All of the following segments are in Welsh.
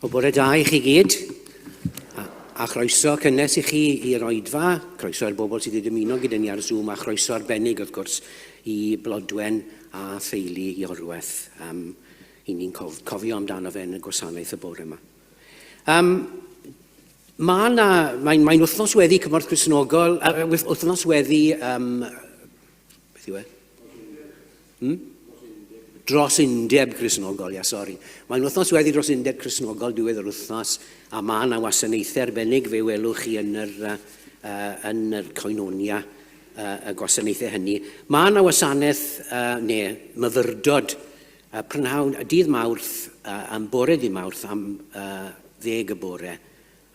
O bore da I chi gyd, a chroeso cynnes I chi i'r Oedfa, croeso i'r bobl sydd wedi dymuno gyda ni ar Zoom, a chroeso arbennig wrth gwrs I Blodwen a theulu Iorwerth. I ni'n cofio amdano fe yn y gwasanaeth y bore yma. Mae'n wythnos weddi cymorth Cristnogol, wythnos weddi, beth yw e? Dros undeb Cristnogol, sori. Mae'n wythnos weddi dros undeb Cristnogol diwedd yr wythnos, a mae yna wasanaethau arbennig fe welwch chi yn yr coenonia y gwasanaethau hynny. Mae yna wasanaeth, myfyrdod, prynhawn, dydd Mawrth, am bore dydd Mawrth, am 10 y bore,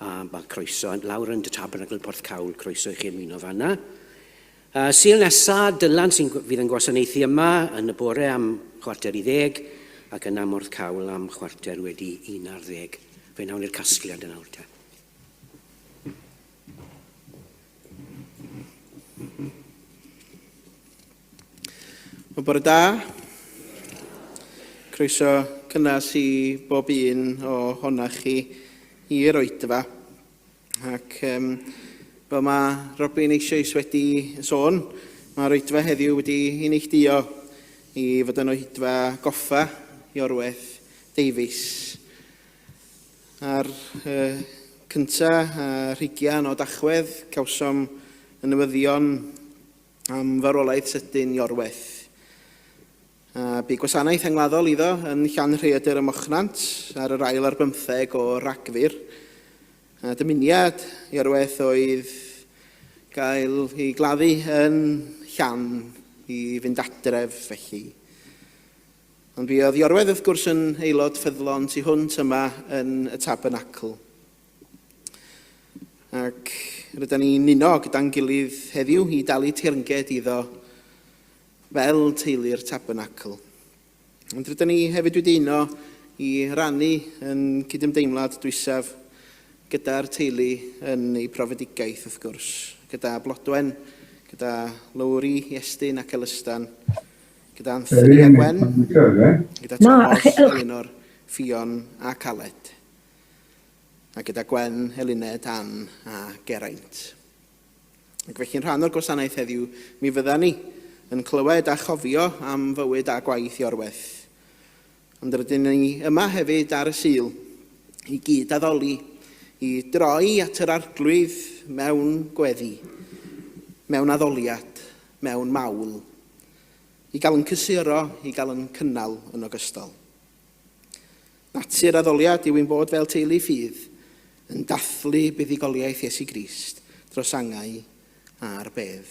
a mae croeso, lawr yn y Tabernacl Pen-y-bont, croeso I chi ymuno fanna. Sul nesaf, Dylan sy'n fydd yn gwasanaethu yma yn y bore am 9:45 ac yna Morth Cawl am 9:15 wedi 11. Fe nawn i'r casgliad yn awr te. O bore da. Croeso cynnes I bob un ohonach chi i'r Oedfa. Ac fel mae Robin eisoes wedi sôn, mae'r Oedfa heddiw wedi I neilltuo I fod yn Oedfa goffa Iorwerth Davies. Ar cyntaf a 20 o Dachwedd, cawsom y newyddion am farwolaeth sydyn Iorwerth. Bu gwasanaeth yngladdol iddo yn Llanrhaeadr y Mochnant ar yr ail ar 15 o Ragfyr. Dymuniad Iorwerth oedd gael ei gladdu yn Llan I fynd adref felly. Ond bu oedd Iorwerth wrth gwrs yn aelod ffyddlon tu hwnt yma yn y Tabernacl. Ac rydyn ni'n uno gyda'n gilydd heddiw I dalu teyrnged iddo fel teulu'r Tabernacl. Ond rydyn ni hefyd wedi uno I rannu yn cydymdeimlad dwysaf gyda'r teulu yn ei profedigaeth wrth gwrs, gyda Blodwen, gyda Lowri, Iestyn ac Elystan, gyda Anthony a Gwen, gyda Thomas, Ionawr, Fion a Caled, a gyda Gwen, Eluned, Ann a Geraint. Ac felly'n rhan o'r gwasanaeth heddiw, mi fydda ni yn clywed a chofio am fywyd a gwaith Iorwerth. Ond rydyn ni yma hefyd ar y Sul I gyd addoli, I droi at yr arglwydd mewn gweddi, mewn addoliad, mewn mawl, I gael yn cysuro, I gael yn cynnal yn ogystal. Natur addoliad yw ein bod fel teulu ffydd yn dathlu buddugoliaeth Iesu Grist dros angau a'r bedd.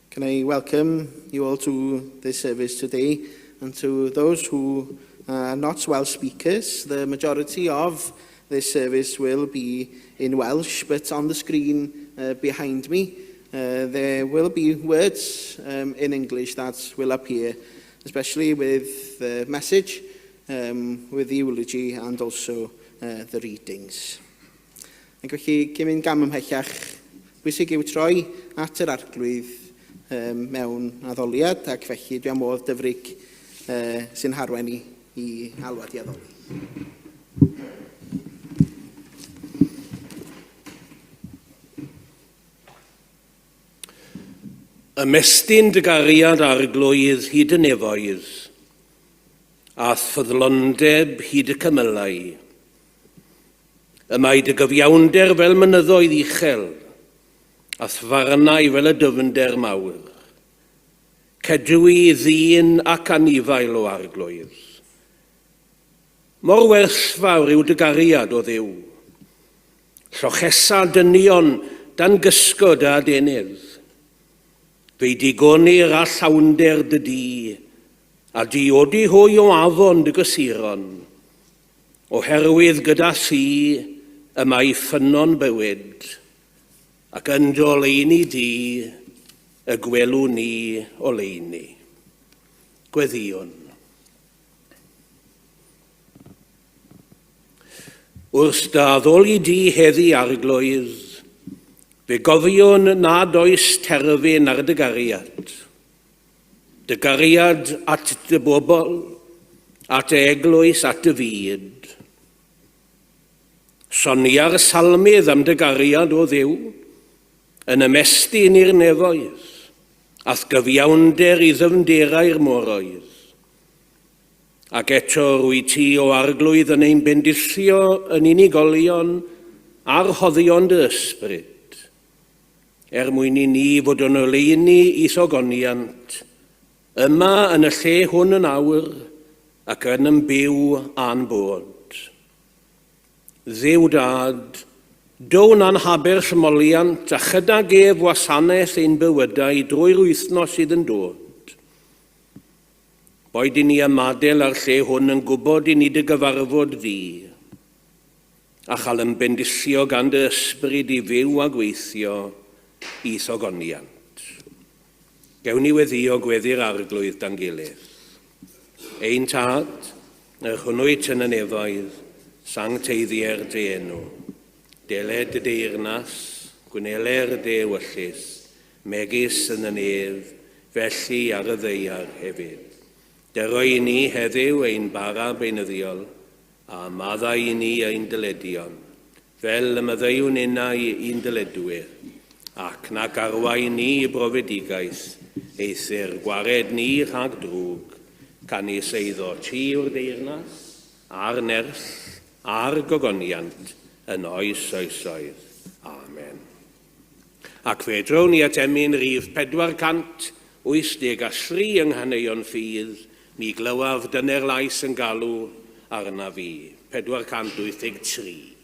Can I welcome you all to this service today, and to those who are not Welsh speakers. The majority of this service will be in Welsh, but on the screen behind me, there will be words in English that will appear, especially with the message, with the eulogy, and also the readings. Ac felly, cyn mynd gam ymhellach, bwysig yw troi at yr arglwydd mewn addoliad, ac felly dwi am modd dyfrig sy'n harwen I alwad I addoli. Ymestyn dy gariad arglwydd hyd y nefoedd, a ffyddlondeb hyd y cymylau. Ymai dy gyfiawnder fel mynyddoedd uchel, a thfarnau fel y dyfnder mawr. Cedwi ddyn ac anifail o arglwydd. Mor werthfawr yw dy gariad o Dduw. Llochesa dynion dan gysgod a denydd. Fe digonir a llawnder dy di, a diodi hwy o afon dy gysuron. Oherwydd gyda si ymai ffynon bywyd, ac yn doleini di y gwelwn ni o leini. Gweddion. Wrth daddoli di heddi arglwydd, fe gofion nad oes terfyn ar dy gariad. Dy gariad at dy bobl, at eglwys at y fyd. Sonia'r salmydd am dy gariad o Dduw, yn ymestyn i'r nefoedd, ath gyfiawnder i ddyfnderau'r moroedd. Ac eto rwy ti o arglwydd yn ein bendithio yn unigolion a'r hoddion dy ysbryd, mwyn i ni fod yn oleuni i thogoniant, yma yn y lle hwn yn awr ac yn byw a'n bod. Dduw dad, down anhaber llymoliant a chydag ef wasanaeth ein bywydau drwy'r wythnos sydd yn dod. Boed i ni ymadel ar lle hwn yn gwybod i ni dy gyfarfod fi, a chael yn bendithio gan dy ysbryd i fyw a gweithio i thogoniant. Gewn ni weddio gweddi'r arglwydd dan gilydd. Ein tad, yr hwnnwyd yn y nefoedd, sang teiddier dy enw. Deled y deyrnas, gwyneler dy ewyllus, megis yn y nef, felly ar y ddeiar hefyd. Dero i ni heddiw ein bara beunyddiol, a madda i ni ein dyledion, fel y myddeiwn unna i'n dyledwyr, ac nac arwain ni i brofedigaeth, eithir gwared ni rhag drwg, canis eiddo ti o'r deyrnas, a'r nerth, a'r gogoniant, yn oes oesoedd. Amen. Ac fedrwn ni atemu'n rhif 483 yng Nghaneuon Ffydd, mi glywaf dyne'r lais yn galw arna fi. 483.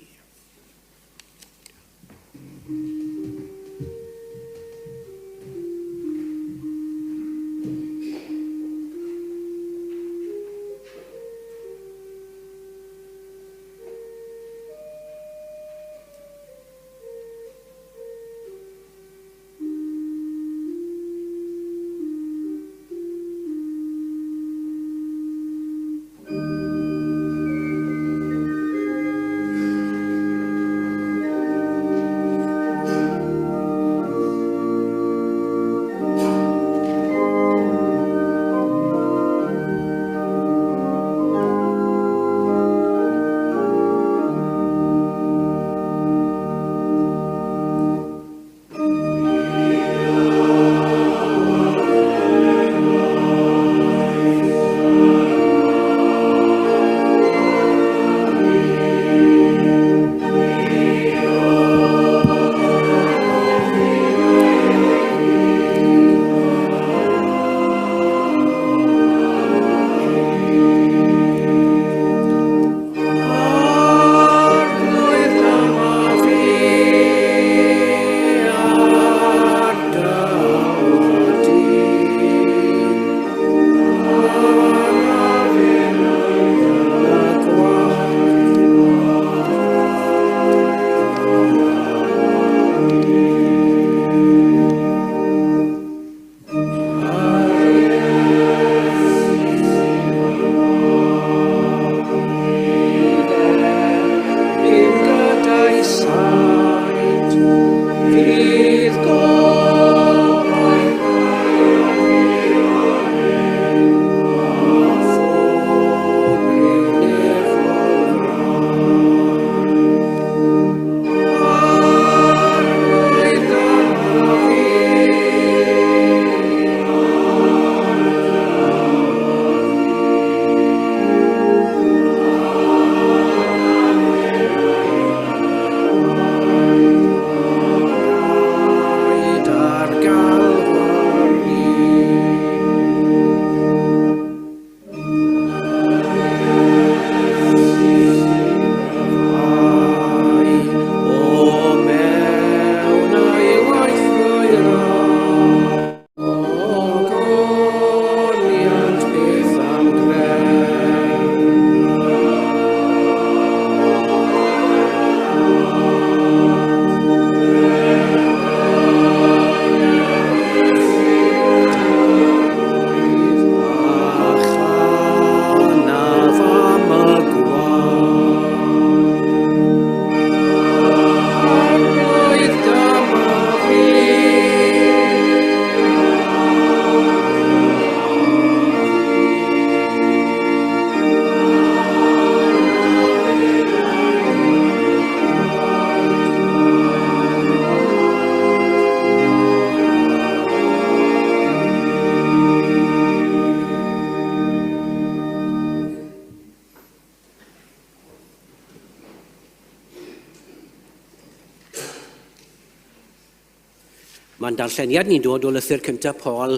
Mae'n darlleniad ni'n dod o lythyr cyntaf Paul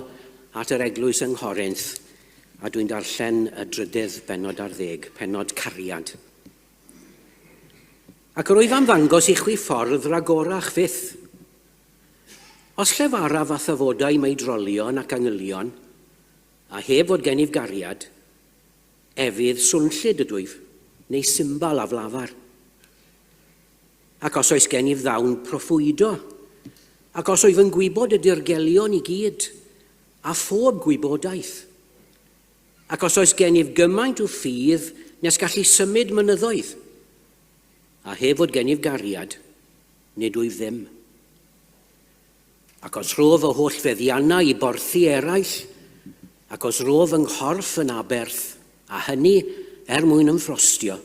at yr eglwys yng Nghorinth, a dwi'n darllen y 10 bennod ar 10, pennod cariad. Ac yr wyf am ddangos i chwi ffordd ragorach fyth. Os llefara fa thyfodau mei drolion ac angylion, a heb fod gennyf gariad, efydd swnllid ydwyf, neu symbol a flafar. Ac os oes gennyf ddawn proffwydo, ac os oedd yn gwybod y dirgelion i gyd, a phob gwybodaeth, ac os oes gennyf gymaint o ffydd nes gallu symud mynyddoedd, a heb fod gennyf gariad, nid wyf ddim. Ac os rof y holl feddiannau i borthi eraill, ac os rof yng nghorff yn aberth, a hynny mwyn ymffrostio,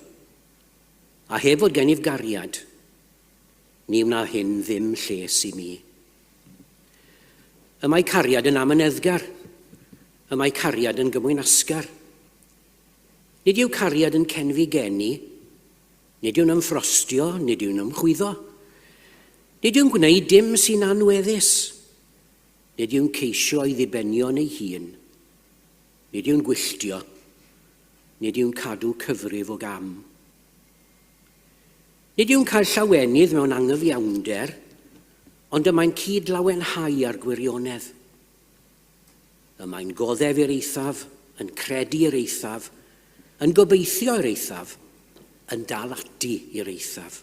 a heb fod gennyf gariad, ni wna hyn ddim lles i mi. Y mae cariad yn amyneddgar, y mae cariad yn gymwynasgar. Nid yw cariad yn cenfi geni, nid yw'n ymffrostio, nid yw'n ymchwyddo. Nid yw'n gwneud dim sy'n anweddus, nid yw'n ceisio i ddibenion ei hun, nid yw'n gwylltio, nid yw'n cadw cyfrif o gam. Nid yw'n cael llawenydd mewn anghyfiawnder, ond y mae'n cydlawenhau ar gwirionedd. Y mae'n goddef i'r eithaf, yn credu i'r eithaf, yn gobeithio i'r eithaf, yn dal ati i'r eithaf.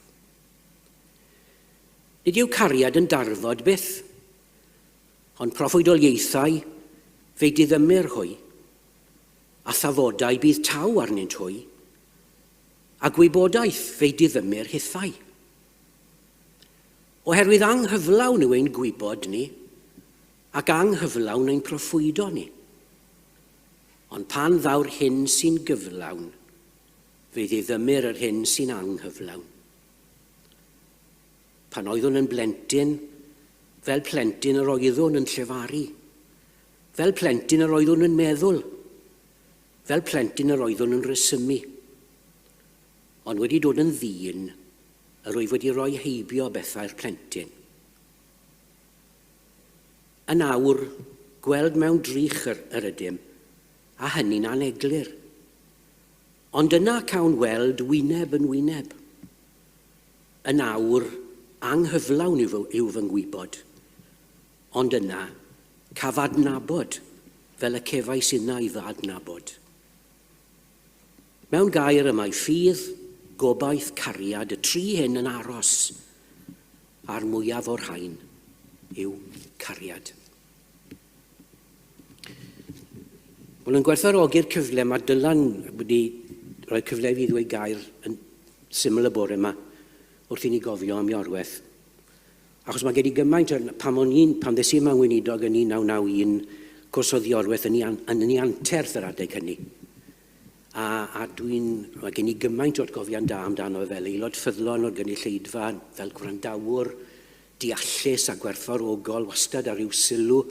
Nid yw cariad yn darfod byth, ond proffwydoliaethau fe diddymir hwy, a thafodau bydd taw arnynt hwy, a gwybodaeth fe diddymir hithau. Oherwydd anghyflawn yw ein gwybod ni, ac anghyflawn ein proffwydo ni. Ond pan ddawr hyn sy'n gyflawn, fe ddiddymir yr hyn sy'n anghyflawn. Pan oeddwn yn blentyn, fel plentyn yr oeddwn yn llefaru, fel plentyn yr oeddwn yn meddwl, fel plentyn yr oeddwn yn resymu. Ond wedi dod yn ddyn, yr wyf wedi rhoi heibio bethau'r plentyn. Yn awr, gweld mewn drych yr ydym, a hynny'n aneglur. Ond yna cawn weld wyneb yn wyneb. Yn awr, anghyflawn yw fy ngwybod, ond yna caf adnabod fel y cefais yna i fy adnabod. Mewn gair y mae ffydd, gobaith, cariad, y tri hyn yn aros, a'r mwyaf o'r rhain yw cariad. Wel, yn gwerthfawrogi'r cyfle, mae Dylan wedi rhoi cyfle i fi ddweud gair yn syml y bore yma, wrth i ni gofio am Iorwerth. Achos mae gen i gymaint, pan ddys i yma Gweinidog yn 1991, cwrs oedd Iorwerth yn ei anterth yr adeg hynny. A mae gen i gymaint o'r gofian da amdano fel aelod ffyddlon o'r gynulleidfa, fel gwrandawr, deallus a gwerthfawrogol, wastad ar ryw sylw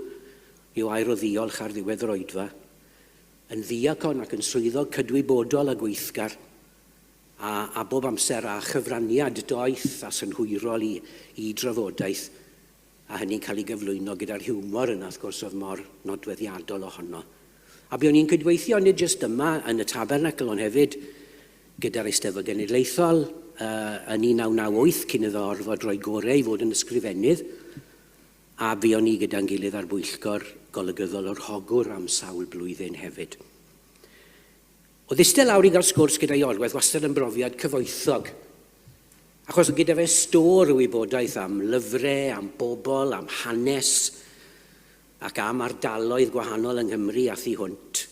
i'w air o ddiolch ar ddiwedd yr oedfa, yn ddiacon ac yn swyddog cydwybodol a gweithgar, a bob amser a chyfraniad doeth a synhwyrol i drafodaeth, a hynny'n cael ei gyflwyno gyda'r hiwmor yna, wrth gwrs, oedd mor nodweddiadol ohono. A buon ni'n cydweithio nid jyst yma yn y Tabernacl, ond hefyd gyda'r Eisteddfod Genedlaethol yn 1998 cyn iddo orfod rhoi gorau i fod yn ysgrifennydd, a buon ni gyda'n gilydd ar bwyllgor golygyddol o'r Ogwr am sawl blwyddyn hefyd. O ddistel lawr i gael sgwrs gyda Iorwerth wastad yn brofiad cyfoethog, achos gyda fe stor o wybodaeth am lyfrau, am bobl, am hanes, ac am ardaloedd gwahanol yng Nghymru a thu hwnt.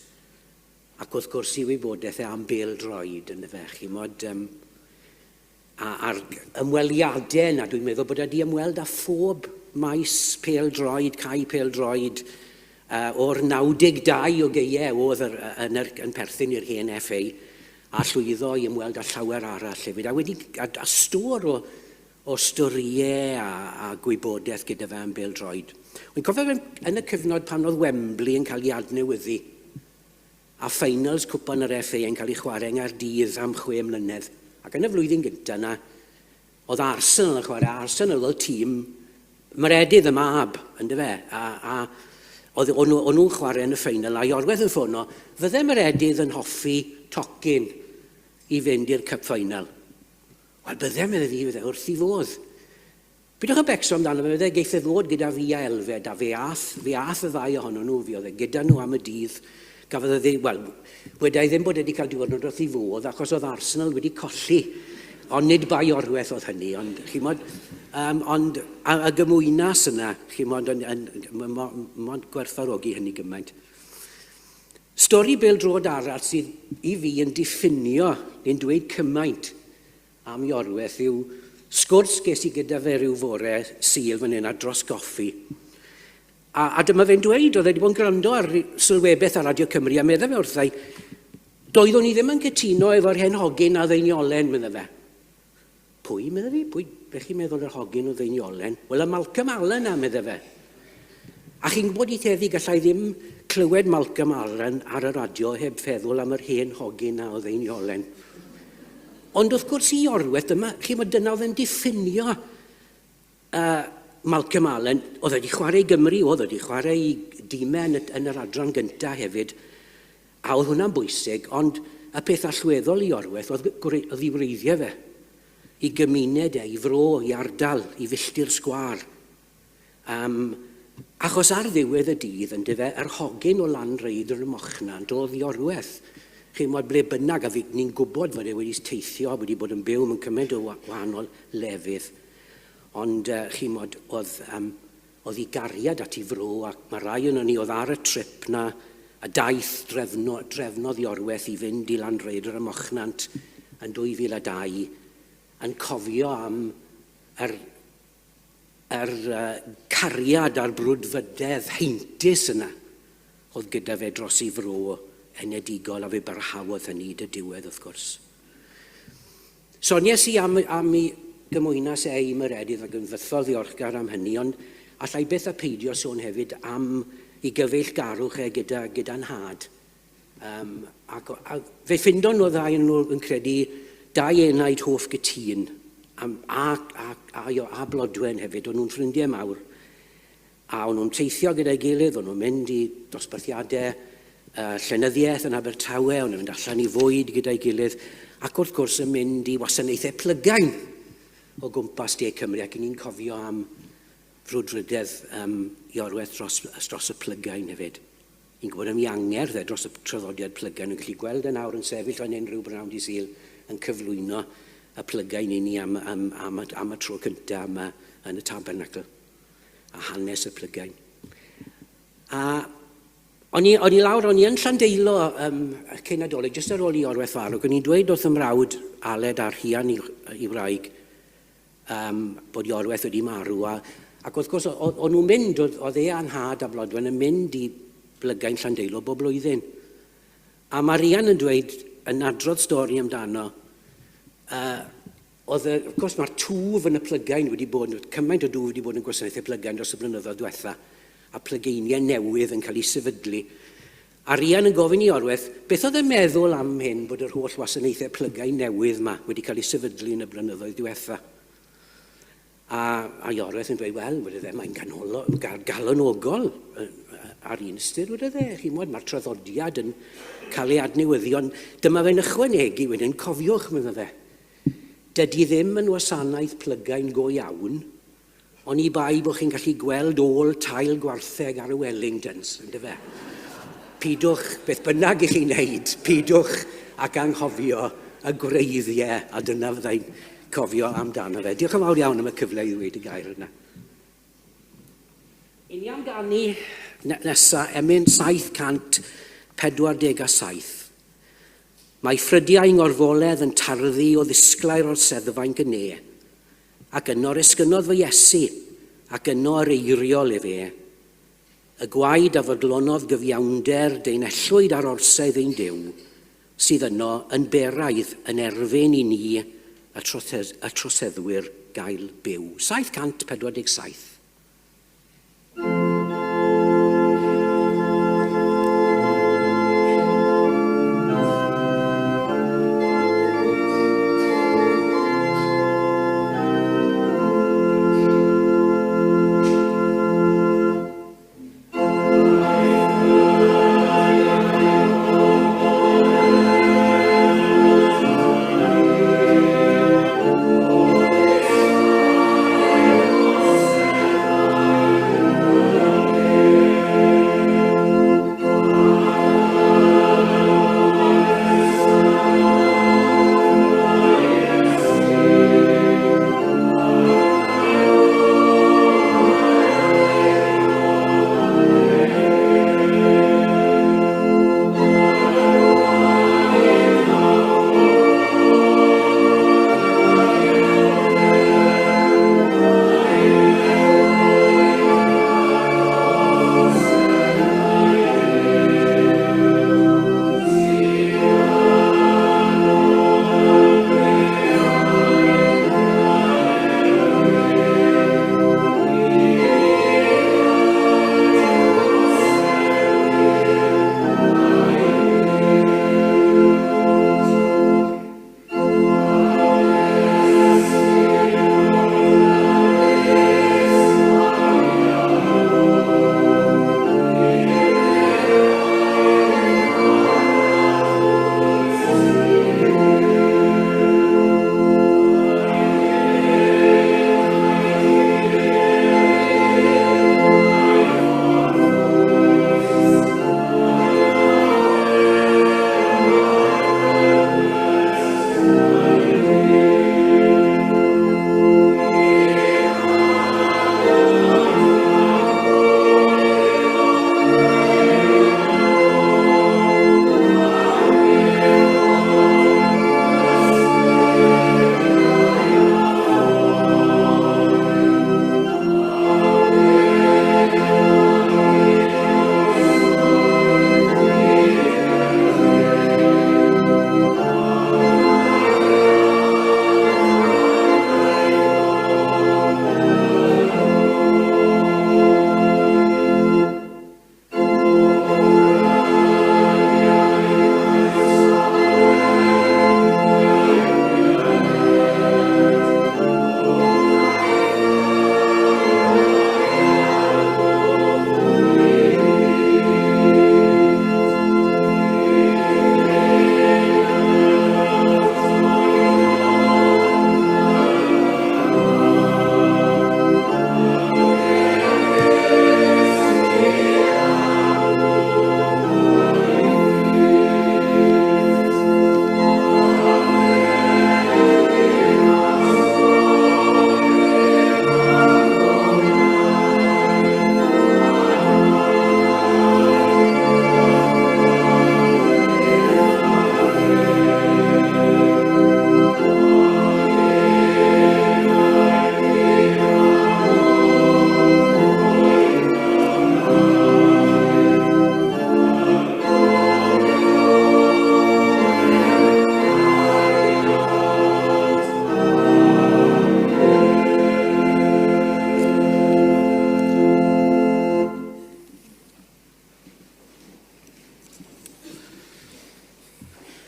Ac wrth gwrs i wybodaeth am bêl-droed yn y fe, chimod, a'r ymweliadau yna, dwi'n meddwl bod wedi ymweld â phob maes pêl-droed, cae pêl-droed, o'r 92 o geiau oedd yn perthyn i'r hen FA, a llwyddo i ymweld â llawer arall hefyd. A stor o storiau a gwybodaeth gyda fe am bêl-droed. Wy'n cofio yn y cyfnod pan oedd Wembley yn cael ei adnewyddu, a finals cwpan yr FA yn cael ei chwarae yng Nghaerdydd am 6 mlynedd. Ac yn y flwyddyn gyntaf yna, oedd Arsenal yn chwarae. Arsenal oedd tîm Maredydd y mab, ynddo fe, a o'n nhw'n chwarae yn y ffeinal, a Iorwerth yn ffono, fydde Maredydd yn hoffi tocyn i fynd i'r cup final. Wel, bydde, medde fi, fydde, wrth i fodd. Bydwch yn becso amdano fe, fydde geith e ddod gyda fi a Elfed, a fe ath y ddau ohonyn nhw, fi oedd e gyda nhw am y dydd. Gafodd e, wel, wedai ddim bod wedi cael diwrnod wrth i fodd, achos oedd Arsenal wedi colli. Ond nid bai Iorwerth oedd hynny, ond chymod, ond y gymwynas yna, chymod, mae'n gwerthfawrogi hynny gymaint. Stori bêl-drod arall sydd i fi yn diffinio, neu'n dweud cymaint am Iorwerth yw sgwrs ges i gyda fe rhyw fore Sul fan hyn a dros goffi. A dyma fe'n dweud, oedd wedi bod yn gwrando ar sylwebeth ar Radio Cymru, a meddwl fe wrthai, doeddwn i ddim yn cytuno efo'r hen hogyn a ddeiniolen, meddwl fe. Pwy, meddwl fi? Pwy, be chi'n meddwl yr hogyn o ddeiniolen? Wel, y Malcolm Allen a, meddwl fe. A chi'n gwybod i theddi gallai ddim clywed Malcolm Allen ar y radio heb feddwl am yr hen hogyn a o ddeiniolen. Ond wrth gwrs i Iorwerth yma, chi'n meddwl dyna oedd yn diffinio Malcolm Allen, oedd wedi chwarae i Gymru, oedd wedi chwarae i Dyma'r yn yr adran gyntaf hefyd, a oedd hwnna'n bwysig, ond y peth allweddol i Iorwerth oedd i wreiddiau fe, i gymuned i fro, i ardal, i filltir sgwar. Achos ar ddiwedd y dydd, yn dyfe, yr hogyn o lan reidr y mochna, doedd Iorwerth. Chi'n modd ble bynnag, a ni'n gwybod fod e wedi teithio, wedi bod yn byw mewn cymaint o wahanol lefydd. Ond chi'n modd, oedd i gariad at i fro, ac mae rai yno ni oedd ar y trip na, a daith drefnodd Iorwerth i fynd i Landreidr y Mochnant yn 2002, yn cofio am yr cariad a'r brwdfydedd heintus yna oedd gyda fe dros i fro enedigol, a fe barhawodd hynny dy diwedd, wrth gwrs. Sonies i am i gymwynas i Maredydd ac yn fythol ddiolchgar am hynny, ond allai beth a peidio sôn hefyd am i gyfeill garwch gyda'n had. A fe ffindon nhw ddau nhw yn credu dau enaid hoff gytun a Blodwen hefyd, o'n nhw'n ffrindiau mawr. A o'n nhw'n teithio gyda'i gilydd, o'n nhw'n mynd i dosbarthiadau llenyddiaeth yn Abertawe, o'n nhw'n mynd allan i fwyd gyda'i gilydd, ac wrth gwrs yn mynd i wasanaethau plygain o gwmpas De Cymru, ac ni'n cofio am frwdfrydedd Iorwerth dros y plygain hefyd. Ni'n gwybod am Ionawr dros y traddodiad plygain, yn gallu gweld y nawr yn sefyll o'n unrhyw Ddydd Sul yn cyflwyno y plygain i ni am y tro cyntaf yma yn y Tabernacl, a hanes y plygain. A o'n i yn Llandeilo cyn Nadolig, jyst ar ôl i Iorwerth farw, o'n i'n dweud wrth ymrawd Aled a'r Hian i wraig bod Iorwerth wedi marw, ac wrth gwrs o'n nhw'n mynd, oedd e a'n had a Blodwen yn mynd i blygain Llandeilo bob blwyddyn. A mae Rian yn dweud, yn adrodd stori amdano, wrth gwrs mae'r twf yn y plygain wedi bod, cymaint o dwf wedi bod yn gwasanaethau plygain dros y blynyddoedd diwetha, a plygeiniau newydd yn cael ei sefydlu. A Rian yn gofyn i Iorwerth, beth oedd e'n meddwl am hyn bod yr holl wasanaethau plygain newydd yma wedi cael ei sefydlu yn y blynyddoedd diwetha? A Iorwerth yn dweud, wel, mae'n galonogol ar un ystyr, chi'n modd, mae'r traddodiad yn cael ei adnewyddio, ond dyma fe'n ychwanegu wedyn, cofiwch, meddwl fe, dydy ddim yn wasanaeth plygain go iawn, ond i bai bod chi'n gallu gweld ôl tail gwartheg ar y Wellingtons, ynddo fe. Pidwch, beth bynnag i chi'n neud, pidwch ac anghofio y gwreiddiau, a dyna fyddai'n cofio amdano fe. Diolch yn fawr iawn am y cyfle i ddweud y gair yna. I ni amdani nesaf, emyn 747. Mae ffrydiau ngorfoledd yn tarddu o ddisglair o'r seddfa'n gyne, ac yno esgynodd fy Iesu, ac yno areiriol i fe. Y gwaed a fodlonodd gyfiawnder deinellwyd ar orsedd ein Duw, sydd yno yn beraidd yn erfyn i ni a troseddwyr gael byw. 747.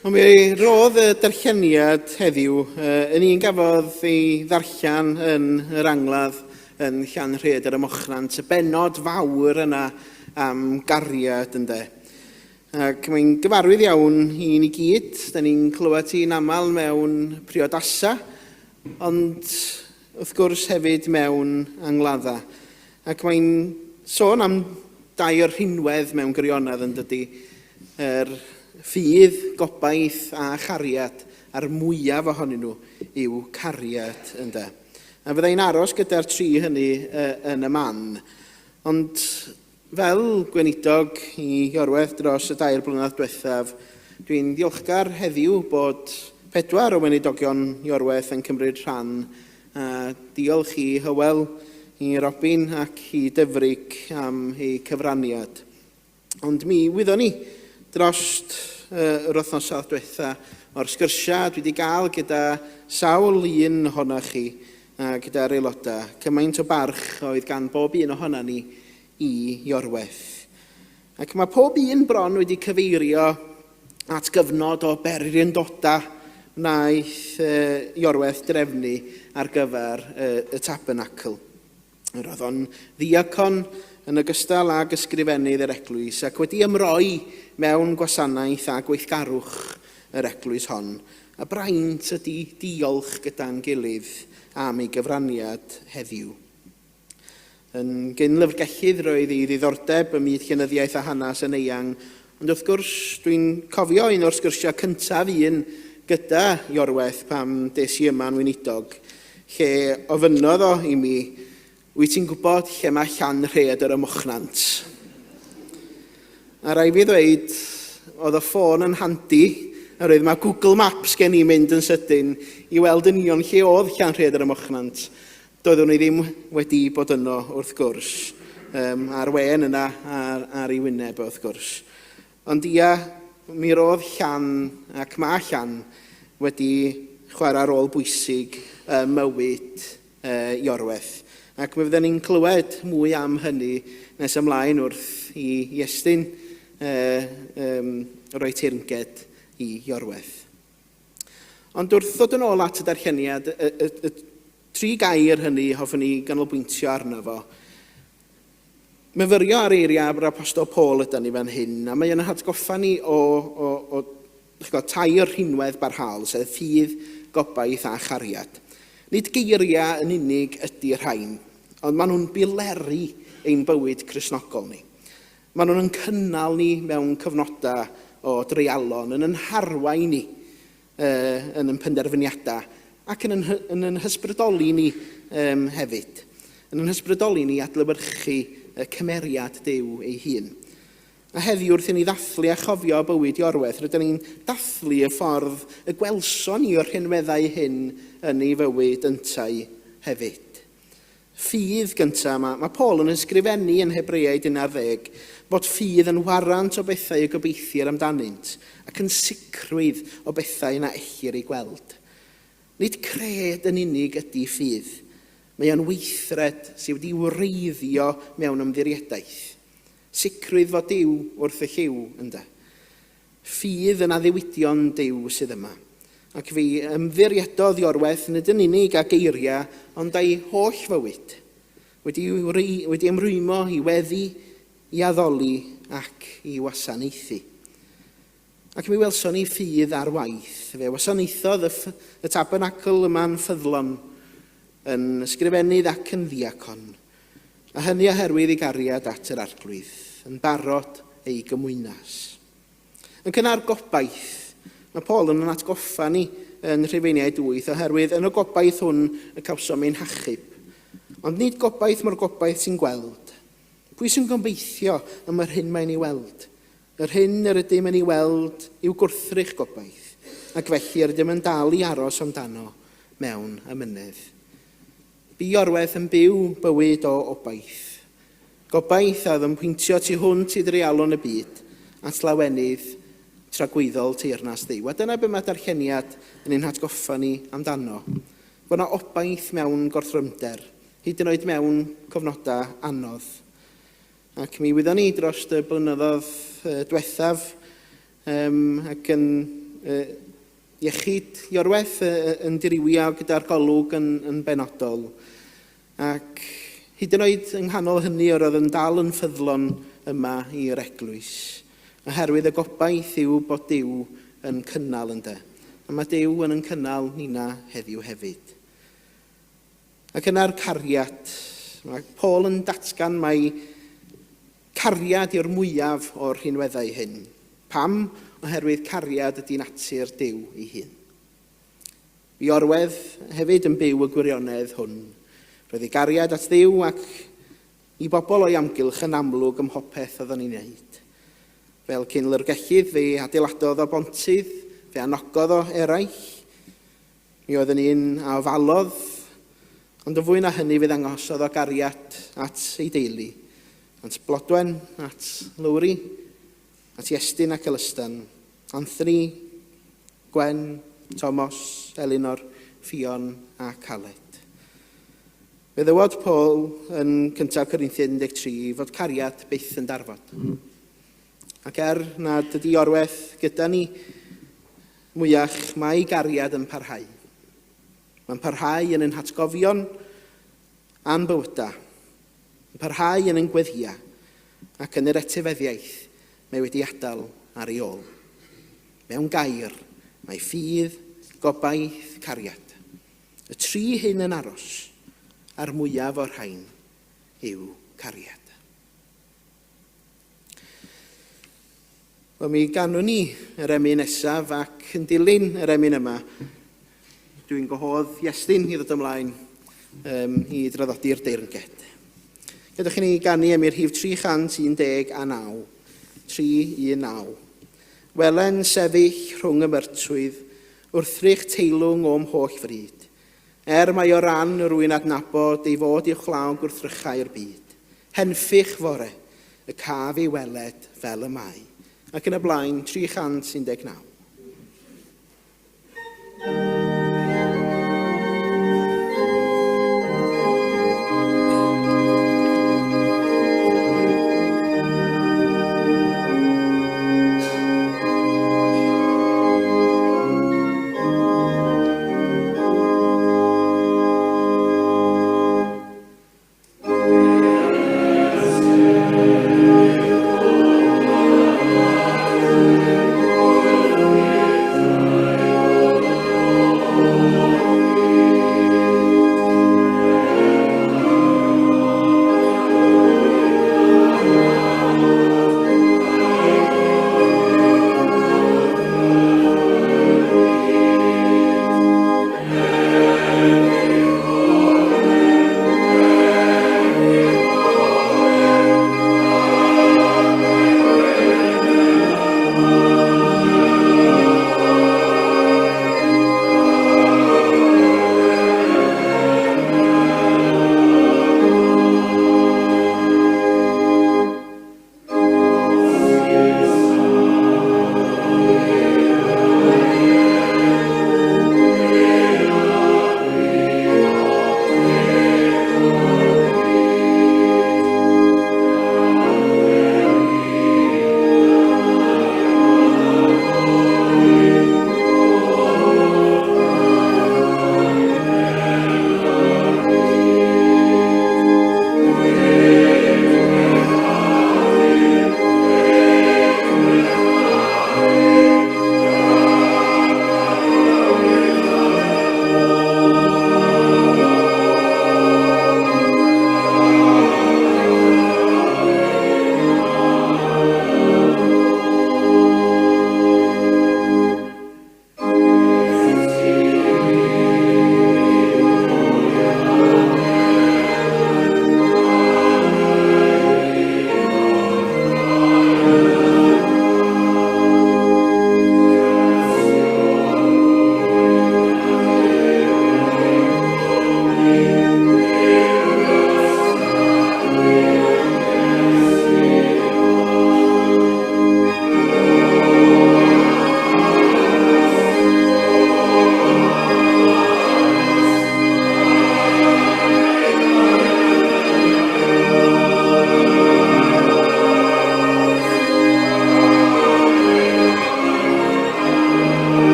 Ond mi roedd y darlleniad heddiw yn un gafodd ei ddarllen yn yr angladd yn Llanrhaeadr y Mochnant, y benod fawr yna am gariad ynde. Ac mae'n gyfarwydd iawn i ni gyd. Da ni'n clywed hi'n aml mewn priodasa, ond wrth gwrs hefyd mewn angladda. Ac mae'n sôn am dair rhinwedd mewn gwirionedd yn dydy. Ffydd, gobaith a chariad, a'r mwyaf ohonyn nhw yw cariad ynde. A fyddai'n aros gyda'r tri hynny yn y man. Ond fel gweinidog i Iorwerth dros y 2 blynedd diwethaf, dwi'n ddiolchgar heddiw bod 4 o weinidogion Iorwerth yn cymryd rhan. A diolch i Hywel, i Robin ac i Dyfrig am ei cyfraniad. Ond mi wyddon ni drost yr wythnosoedd diwetha o'r sgyrsia dwi wedi cael gyda sawl un ohonoch chi a gyda'r aelodau. Cymaint o barch oedd gan bob un ohono ni i Iorwerth. Ac mae pob un bron wedi cyfeirio at gyfnod o bererindota wnaeth Iorwerth drefnu ar gyfer y Tabernacl. Roedd o'n ddiacon yn ogystal ag ysgrifennydd yr eglwys ac wedi ymroi mewn gwasanaeth a gweithgarwch yr eglwys hon. A braint ydy diolch gyda'n gilydd am ei gyfraniad heddiw. Yn gyn-lyfrgellydd roedd ei ddiddordeb ym myd llenyddiaeth a hanes yn eang, ond wrth gwrs dwi'n cofio un o'r sgyrsiau cyntaf un gyda Iorwerth pam des i yma'n weinidog, lle ofynnodd o i mi, wyt ti'n gwybod lle mae Llanrhaeadr y Mochnant? A rai fi ddweud, oedd y ffôn yn handi, a roedd mae Google Maps gen i mynd yn sydyn i weld yn union lle oedd Llanrhaeadr y Mochnant. Doeddwn i ddim wedi bod yno wrth gwrs, a'r wen yna ar ei wyneb wrth gwrs. Ond ia, mi roedd Llan ac mae Llan wedi chwarae rôl bwysig mywyd Iorwerth. Ac mi fydden ni'n clywed mwy am hynny nes ymlaen wrth i Iestyn roi teyrnged i Iorwerth. Ond wrth ddod yn ôl at y darlleniad, y 3 gair hynny hoffwn ni ganolbwyntio arno fo. Myfyrio ar eiriau yr apostol Paul ydyn ni fan hyn, a mae yn hatgoffa ni o 2 rhinwedd barhaol, sef ffydd, gobaith a chariad. Nid geiriau yn unig ydy'r rhain, ond maen nhw'n bileri ein bywyd Cristnogol ni. Maen nhw'n cynnal ni mewn cyfnodau o dreialon, yn arwain ni yn penderfyniadau ac yn yn hysbrydoli ni hefyd. Yn hysbrydoli ni adlewyrchu y cymeriad Duw ei hun. A heddiw wrth i ni ddathlu a chofio bywyd Iorwerth, rydyn ni'n dathlu y ffordd y gwelson ni o'r rhinweddau hyn yn ei fywyd yntau hefyd. Ffydd gyntaf, mae Paul yn ysgrifennu yn Hebreaid 11 bod ffydd yn warant o bethau y gobeithir amdanynt ac yn sicrwydd o bethau na ellir ei gweld. Nid cred yn unig ydy ffydd. Mae o'n weithred sydd wedi wreiddio mewn ymddiriadaeth. Sicrwydd fod Duw wrth y lliw ynde. Ffydd yn addewidion Duw sydd yma. Ac fi ymddiriadodd Iorwerth nid yn unig ag eiriau, ond ei holl fywyd. Wedi ymrwymo i weddi, i addoli ac i wasanaethu. Ac mi welson ni ffydd ar waith. Fe wasanaethodd y Tabernacl yma'n ffyddlon yn ysgrifennydd ac yn ddiacon. A hynny oherwydd ei gariad at yr arglwydd, yn barod ei gymwynas. Yn cynnar gobaith, mae Paul yn atgoffa ni yn Rhufeiniaid 8 oherwydd yn y gobaith hwn y cawsom ein hachub. Ond nid gobaith mor gobaith sy'n gweld. Pwy sy'n gobeithio am yr hyn mae'n ei weld? Yr hyn yr ydym yn ei weld yw gwrthrych gobaith, ac felly yr ydym yn dal i aros amdano mewn amynedd. Bu Iorwerth yn byw bywyd o obaith. Gobaith a oedd yn pwyntio tu hwnt i dreialon y byd at lawenydd tragwyddol teyrnas Dduw. A dyna be mae darlleniad yn ein hatgoffa ni amdano. Bod yna obaith mewn gorthrymder, hyd yn oed mewn cofnodau anodd. Ac mi wyddon ni dros y blynyddoedd diwethaf ac yn Iechyd Iorwerth yn dirywio gyda'r golwg yn benodol. Ac hyd yn oed yng nghanol hynny roedd yn dal yn ffyddlon yma i'r eglwys. Oherwydd y gobaith yw bod Duw yn cynnal ynde. A mae Duw yn cynnal nina heddiw hefyd. Ac yna'r cariad. Mae Paul yn datgan mai cariad yw'r mwyaf o'r rhinweddau hyn. Pam? Oherwydd cariad ydy natur Duw ei hun. Iorwerth hefyd yn byw y gwirionedd hwn. Roedd ei gariad at Dduw ac i bobl o'i amgylch yn amlwg ym mhopeth oedd yn ei wneud. Fel cyn lyrgellydd fe adeiladodd o bontydd, fe anogodd o eraill. Mi oedd yn un a ofalodd, ond o fwy na hynny fe ddangosodd o gariad at ei deulu. At Blodwen, at Lowri, at Iestyn ac Elystan, Anthony, Gwen, Thomas, Elinor, Fion a Caled. Fe ddywod Paul yn 1 Corinthiaid 13 fod cariad byth yn darfod. Ac nad ydy Iorwerth gyda ni mwyach mae gariad yn parhau. Mae'n parhau yn ein hatgofion a'n bywyda. Yn parhau yn ein gweddïa ac yn yr etifeddiaeth mae wedi adael ar ei ôl. Mewn gair, mae ffydd, gobaith, cariad. Y tri hyn yn aros, a'r mwyaf o'r rhain yw cariad. Wel, mi ganwn ni yr emyn nesaf ac yn dilyn yr emyn yma. Dwi'n gwahodd Iestyn i ddod ymlaen i draddodi'r deyrnged. Gadwch chi ni ganu am i'r rhif 319. 319. Welen sefyll rhwng y myrtwydd, wrthrych teilwng o'm holl fryd. Mae o ran rwy'n adnabod ei fod i'w chlaw gwrthrychau'r byd. Henffych fore, y caf ei weled fel y mae. Ac yn y blaen, 319.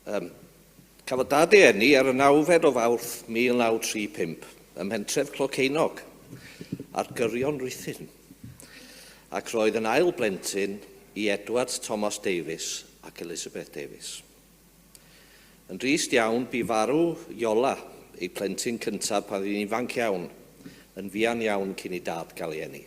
Cafodd dad ei eni ar y 9 o Fawrth 1935 ym Mhentref Cloceinog ar gyrion Rhuthun, ac roedd yn ail blentyn i Edward Thomas Davies ac Elizabeth Davies. Yn drist iawn, bu farw Iola, ei plentyn cyntaf pan oedd hi'n ifanc iawn, yn fuan iawn cyn i dad gael ei eni.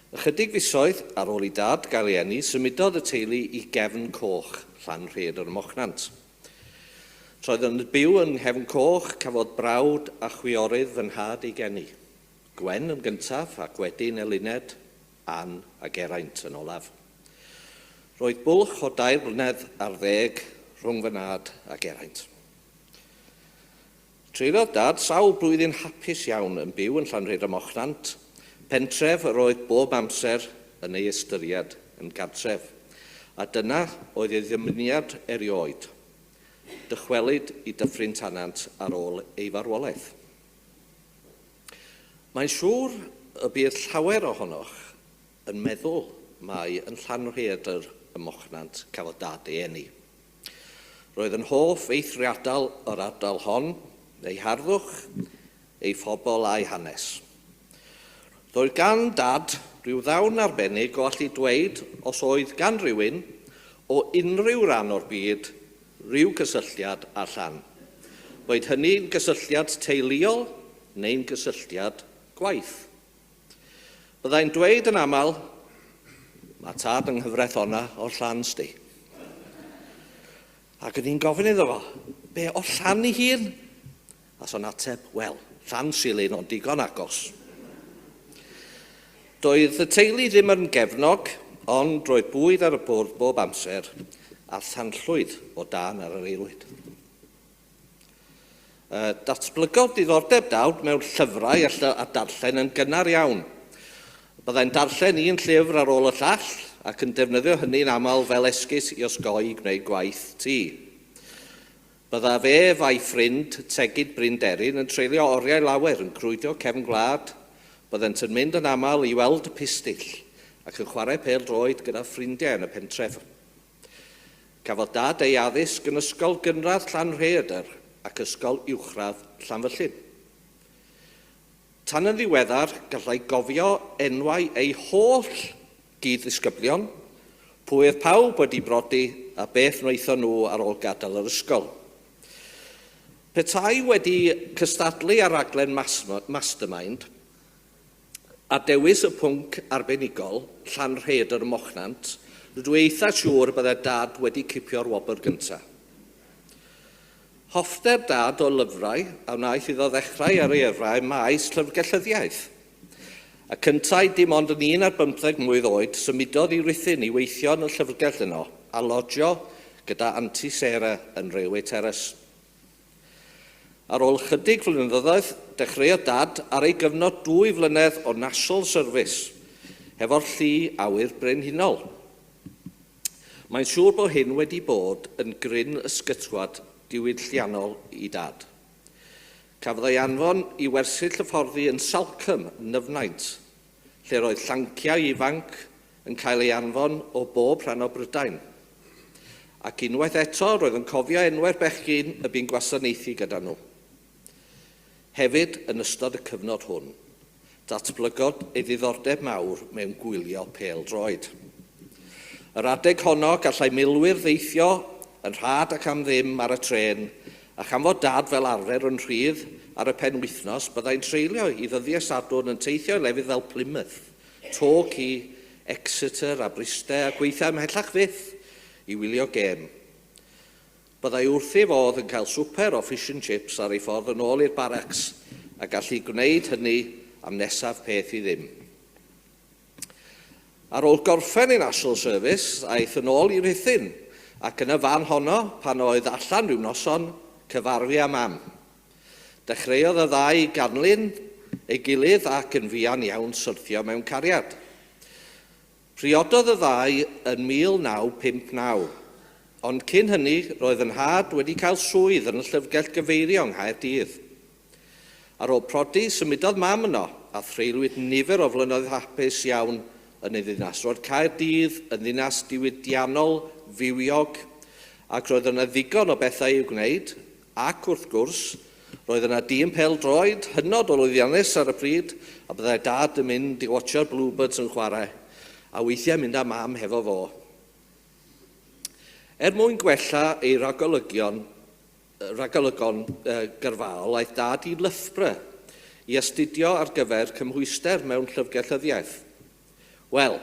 Ychydig fisoedd ar ôl i dad gael ei eni, symudodd y teulu i gefn coch Llanrhaeadr y Mochnant. Roedd yn byw yn nghefn coch, cafodd brawd a chwiorydd fy nhad ei geni. Gwen yn gyntaf ac wedyn Eluned, Ann a Geraint yn olaf. Roedd bwlch o 2 blynedd ar 10 rhwng fy nhad a Geraint. Treuliodd dad sawl blwyddyn hapus iawn yn byw yn Llanrhaeadr y Mochnant, pentref yr oedd bob amser yn ei ystyried yn gartref, a dyna oedd ei ddymuniad erioed, dychwelyd i dyffryn tanant ar ôl ei farwolaeth. Mae'n siŵr y bydd llawer ohonoch yn meddwl mai yn Llanrhaeadr y Mochnant cafodd dad ei eni. Roedd yn hoff eithriadol o'r ardal hon, ei harddwch, ei phobl a'i hanes. Roedd gan dad rhyw ddawn arbennig o allu dweud os oedd gan rhywun o unrhyw ran o'r byd rhyw gysylltiad â Llan. Boed hynny'n gysylltiad teuluol neu'n gysylltiad gwaith. Byddai'n dweud yn aml, mae tad yng nghyfraith honna o'r Llan sdi. Ac yn i'n gofyn iddo fo, be o Llan ei hun? A so'n ateb, wel, Llan Silin o'n digon agos. Doedd y teulu ddim yn gefnog, ond roedd bwyd ar y bwrdd bob amser a llanllwyd o dan ar yr eilwyd. Datblygodd diddordeb dawd mewn llyfrau a darllen yn gynnar iawn. Byddai'n darllen un llyfr ar ôl y llall ac yn defnyddio hynny'n aml fel esgus i osgoi gwneud gwaith tŷ. Bydda fe fa'i ffrind Tegid Brynderyn yn treulio oriau lawer yn crwydio cefn gwlad, byddent yn mynd yn aml i weld y pistill ac yn chwarae pêl-droed gyda ffrindiau yn y pentref. Cafodd dad ei addysg yn ysgol gynradd Llanrhaeadr ac ysgol uwchradd Llanfyllin. Tan yn ddiweddar, gallai gofio enwau ei holl gyd-ddisgyblion, pwy oedd pawb wedi brodi a beth wnaethon nhw ar ôl gadael yr ysgol. Petai wedi cystadlu ar raglen Mastermind a dewis y pwnc arbenigol Llanrhaeadr y Mochnant, rydw i eitha siŵr byddai dad wedi cipio'r wobr gyntaf. Hoffter dad o lyfrau a wnaeth iddo ddechrau ar ei efrau maes llyfrgelldyddiaeth. Y cyntaf dim ond yn 1 ar 15 mlwydd oed symudodd i Rhuthun i weithio yn y llyfrgell yno a lodio gyda antisera yn Railway Terrace. Ar ôl chydig flynyddoedd, dechreuodd dad ar ei gyfnod 2 flynedd o National Service, hefo'r llu awyr brenhinol. Mae'n siŵr bod hyn wedi bod yn gryn ysgytwad diwylliannol i dad. Cafodd ei anfon i wersyll y fforddi yn Salcombe, Nyfnaint, lle roedd llanciau ifanc yn cael ei anfon o bob rhan o Brydain. Ac unwaith eto roedd yn cofio enwau'r bechgyn y bu'n gwasanaethu gyda nhw. Hefyd, yn ystod y cyfnod hwn, datblygod ei ddiddordeb mawr mewn gwylio pêl-droed. Yr adeg honno gallai milwyr ddeithio yn rhad ac am ddim ar y tren, a chan fod dad fel arfer yn rhydd ar y penwythnos, byddai'n treulio i ddyddiau Sadwrn yn teithio i lefydd fel Plymouth, Torquay, Exeter, Aberystwyth a gweithio ymhellach fyth i wylio gêm. Byddai wrthi fodd yn cael swper o fish and chips ar ei ffordd yn ôl i'r barracks a gallu gwneud hynny am nesaf peth i ddim. Ar ôl gorffen ei National Service, aeth yn ôl i Rhuthun ac yn y fan honno, pan oedd allan rhyw noson, cyfarfu â mam. Dechreuodd y ddau ganlyn ei gilydd ac yn fuan iawn syrthio mewn cariad. Priododd y ddau yn 1959, ond cyn hynny roedd yn nhad wedi cael swydd yn y llyfrgell gyfeirio yng Nghaerdydd. Ar ôl prodi, symudodd mam yno a threulwyd nifer o flynyddoedd hapus iawn yn ei ddinas. Roedd Caerdydd yn ddinas diwydiannol, fywiog, ac roedd yna ddigon o bethau i'w gwneud, ac wrth gwrs, roedd yna dîm pêl-droed, hynod o lwyddiannus ar y pryd, a byddai dad yn mynd i watsio'r Bluebirds yn chwarae, a weithiau mynd â mam hefo fo. Mwyn gwella ei ragolygon gyrfaol, aeth dad i Loughborough i astudio ar gyfer cymhwyster mewn llyfrgelldyddiaeth. Wel,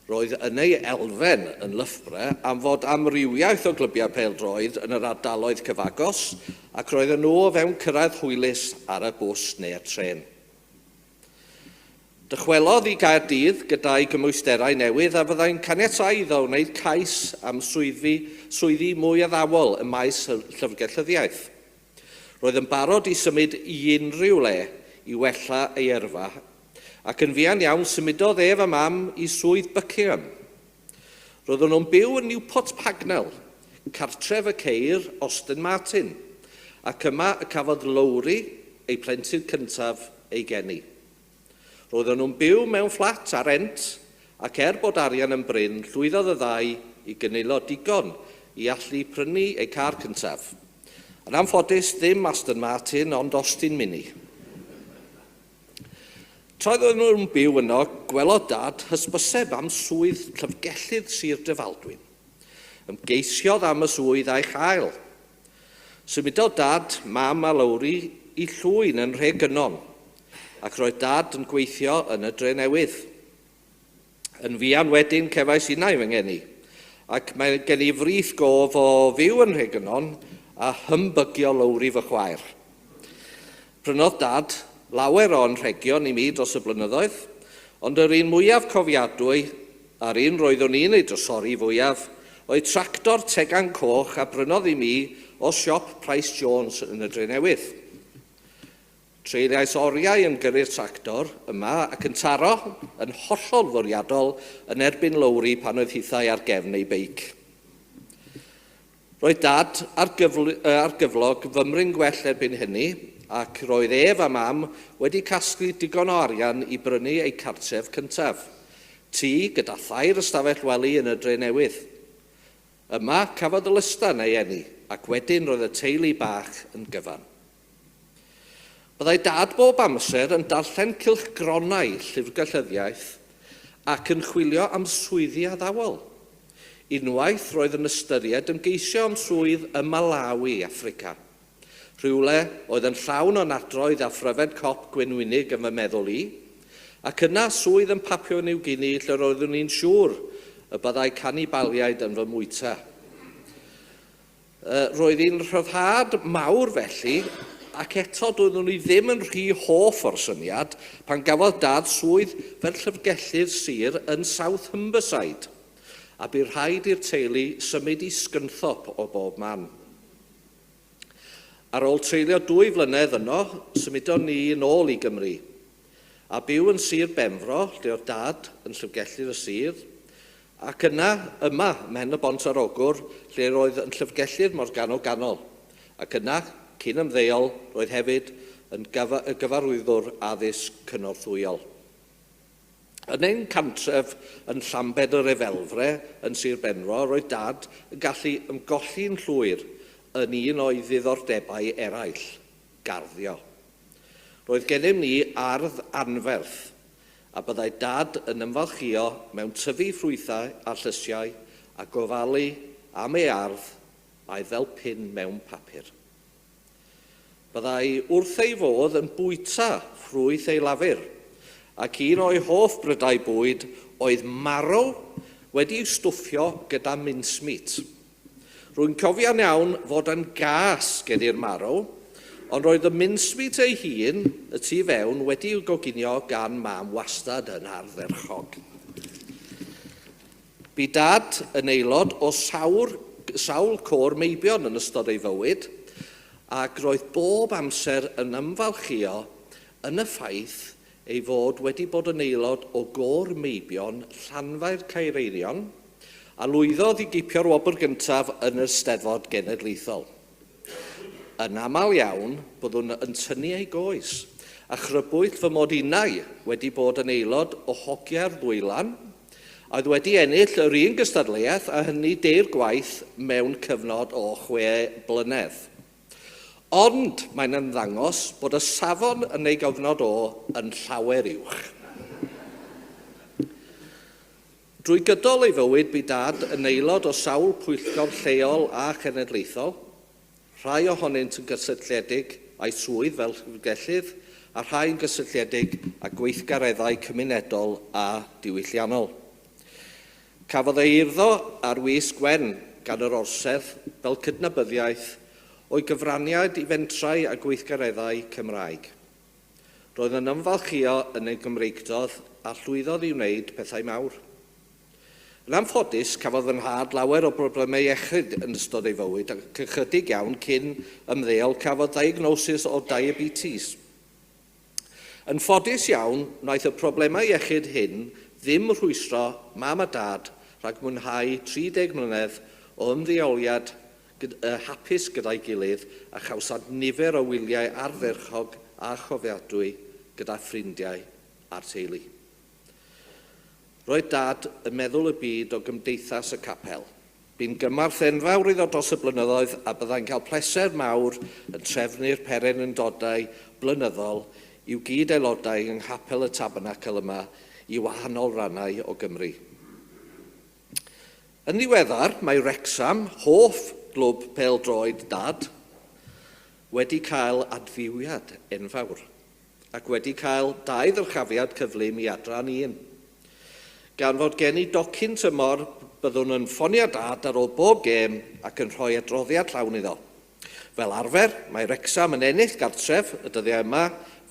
roedd yn ei elfen yn Loughborough am fod amrywiaeth o glybiau pêl-droed yn yr ardaloedd cyfagos ac roedd nhw o fewn cyrraedd hwylus ar y bws neu'r tren. Dychwelodd i Gaerdydd gyda'i gymwysterau newydd a fyddai'n caniatáu iddo wneud cais am swyddi mwy addawol ym maes llyfrgelldyddiaeth. Roedd yn barod i symud i unrhyw le i wella ei yrfa, ac yn fuan iawn symudodd ef a mam i swydd Buckingham. Roedden nhw'n byw yn Newport Pagnell, cartref y ceir Austin Martin, ac yma y cafodd Lowry ei plentyn cyntaf ei geni. Roedden nhw'n byw mewn fflat ar rent, ac bod arian yn bryn, llwyddodd y ddau i gynulo digon i allu prynu ei car cyntaf. Yn anffodus ddim Aston Martin, ond Austin Mini. Tra oedden nhw'n byw yno, gwelodd dad hysbyseb am swydd llyfrgellydd Sir Dyfaldwyn. Ymgeisiodd am y swydd a'i chael. Symudodd dad, mam a Lowry i Llwyn yn Rhegynon, ac roedd dad yn gweithio yn y Dre Newydd. Yn fuan wedyn cefais unai fy ngeni, ac mae gen i frith gof o fyw yn Rhegynon a hymbygio Lowry fy chwaer. Prynodd dad lawer o'n rhegion i mi dros y blynyddoedd, ond yr un mwyaf cofiadwy, a'r un roeddwn i'n ei drysori fwyaf, oedd tractor tegan coch a brynodd i mi o siop Price Jones yn y Dre Newydd. Treiliais oriau yn gyrru'r tractor yma ac yn taro yn hollol fwriadol yn erbyn Lowry pan oedd hithau ar gefn ei beic. Roedd dad ar gyflog fymryn gwell erbyn hynny, ac roedd ef a mam wedi casglu digon o arian i brynu ei cartref cyntaf, tŷ gyda thair ystafell wely yn y Dre Newydd. Yma cafodd y lystan ei eni, ac wedyn roedd y teulu bach yn gyfan. Byddai dad bob amser yn darllen cylchgronau llyfrgelldyddiaeth ac yn chwilio am swyddi addawol. Unwaith roedd yn ystyried ymgeisio am swydd ym Malawi, Affrica. Rhywle oedd yn llawn o nadroedd a phryfed cop gwenwynig yn fy meddwl i, ac yna swydd yn Papua New Guinea lle roeddwn i'n siŵr y byddai cannibaliaid yn fy mwyta. Roedd hi'n rhyddhad mawr felly, ac eto doeddwn i ddim yn rhy hoff o'r syniad pan gafodd dad swydd fel llyfrgellydd sir yn South Humberside, a bu rhaid i'r teulu symud i Scunthop o bob man. Ar ôl treulio 2 flynedd yno, symudon ni yn ôl i Gymru, a byw yn Sir Benfro, lle oedd dad yn llyfrgellydd y sir, ac yma, Mhen y Bont ar Ogwr, lle roedd yn llyfrgellydd Morgannol, ac yna, cyn ymddeol, roedd hefyd yn gyfarwyddwr addysg cynorthwyol. Yn ein cantref yn Llambed yr Efelfre yn Sir Benfro, roedd dad yn gallu ymgolli'n llwyr yn un o'i ddiddordebau eraill, garddio. Roedd gennym ni ardd anferth, a byddai dad yn ymfalchio mewn tyfu ffrwythau a llysiau a gofalu am ei ardd a'i fel pin mewn papur. Byddai wrth ei fodd yn bwyta ffrwyth ei lafur, ac un o'i hoff brydau bwyd oedd marw wedi'i stwffio gyda mincemeat. Rwy'n cofio'n iawn fod yn gas gen i'r marw, ond roedd y mincemeat ei hun, y tu fewn, wedi'i goginio gan mam wastad yn ardderchog. Bu dad yn aelod o sawl côr meibion yn ystod ei fywyd, ac roedd bob amser yn ymfalchio yn y ffaith ei fod wedi bod yn aelod o gôr meibion Llanfair Caerhenion a lwyddodd i gipio'r wobr gyntaf yn yr Steddfod Genedlaethol. Yn aml iawn, byddwn yn tynnu ei goes a chrybwyll fy mod innau wedi bod yn aelod o hogiau'r ddwylan oedd wedi ennill yr un gystadleuaeth a hynny deir gwaith mewn cyfnod o 6 blynedd. Ond mae'n ymddangos bod y safon yn ei gyfnod o yn llawer uwch. Drwy gydol ei fywyd bu dad yn aelod o sawl pwyllgor lleol a chenedlaethol, rhai ohonynt yn gysylltiedig â'i swydd fel llyfrgellydd a rhai'n gysylltiedig â gweithgareddau cymunedol a diwylliannol. Cafodd ei urddo ar wisg wen gan yr orsedd fel cydnabyddiaeth o'i gyfraniad i fentrau a gweithgareddau Cymraeg. Roedd yn ymfalchio yn ei Gymreigdodd a llwyddodd i wneud pethau mawr. Yn anffodus, cafodd yn nhad lawer o broblemau iechyd yn ystod ei fywyd ac ychydig iawn cyn ymddeol cafodd diagnosis o diabetes. Yn ffodus iawn, wnaeth y problemau iechyd hyn ddim rhwystro mam a dad rhag mwynhau 30 mlynedd o ymddeoliad hapus gyda'i gilydd a chawsad nifer o wyliau ardderchog a chofiadwy gyda ffrindiau a'r teulu. Roedd dad yn meddwl y byd o gymdeithas y capel. Bu'n gymarth enfawr iddo dros y blynyddoedd a byddai'n cael pleser mawr yn trefnu'r pererindodau blynyddol i'w gyd aelodau yng nghapel y Tabernacl yma i wahanol rannau o Gymru. Yn ddiweddar, mae Wrecsam, hoff glwb pêl-droed dad, wedi cael adfywiad enfawr ac wedi cael 2 ddyrchafiad cyflym i adran un. Gan fod gen i docyn tymor byddwn yn ffonio dad ar ôl bob gêm ac yn rhoi adroddiad llawn iddo. Fel arfer, mae Wrecsam yn ennill gartref y dyddiau yma,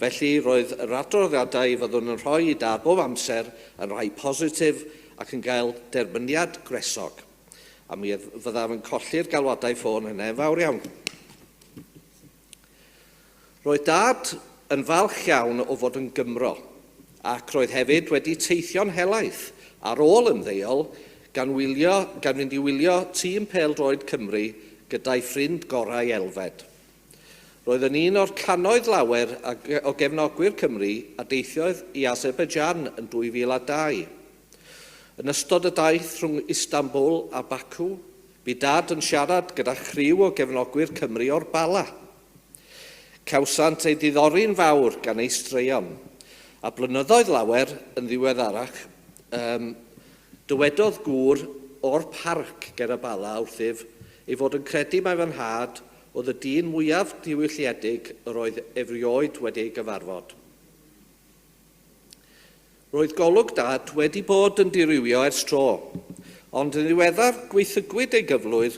felly roedd yr adroddiadau fyddwn yn rhoi i dad bob amser yn rhai positif ac yn cael derbyniad gresog. A mi fyddaf yn colli'r galwadau ffôn yna yn fawr iawn. Roedd dad yn falch iawn o fod yn Gymro, ac roedd hefyd wedi teithio'n helaeth ar ôl ymddeol gan fynd i wylio tîm pêl-droed Cymru gyda'i ffrind gorau Elfed. Roedd yn un o'r cannoedd lawer o gefnogwyr Cymru a deithiodd i Azerbaijan yn 2002. Yn ystod y daith rhwng Istanbul a Baku, bu dad yn siarad gyda chriw o gefnogwyr Cymru o'r Bala. Cawsant ei diddori'n fawr gan ei straeon, a blynyddoedd lawer yn ddiweddarach, dywedodd gŵr o'r parc ger y Bala wrthyf ei fod yn credu mae fy nhad oedd y dyn mwyaf diwylliedig yr oedd erioed wedi ei gyfarfod. Roedd golwg dad wedi bod yn dirywio ers tro, ond yn ddiweddar gweithygwyd ei gyflwyr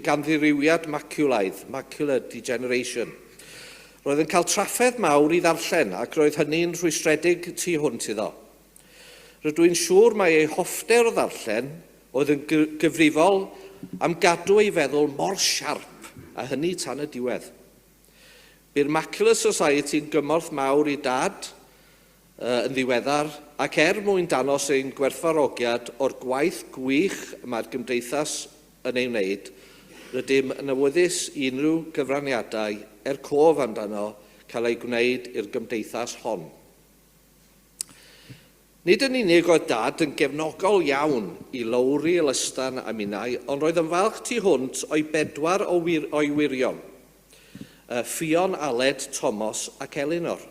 gan ddirywiad maculaidd, macular degeneration. Roedd yn cael trafferth mawr i ddarllen ac roedd hynny'n rhwystredig tu hwnt iddo. Rydw i'n siŵr mae ei hoffter o ddarllen oedd yn gyfrifol am gadw ei feddwl mor siarp a hynny tan y diwedd. Bu'r Macular Society'n gymorth mawr i dad yn ddiweddar ac mwyn danos ein gwerthfawrogiad o'r gwaith gwych mae'r gymdeithas yn ei wneud, rydym yn awyddus unrhyw gyfraniadau cof amdano cael ei gwneud i'r gymdeithas hon. Nid yn unig oedd dad yn gefnogol iawn i lawri Elystan a minnau, ond roedd yn falch tu hwnt o'i 4 o'i wirion, Ffion, Aled, Thomas ac Elinor.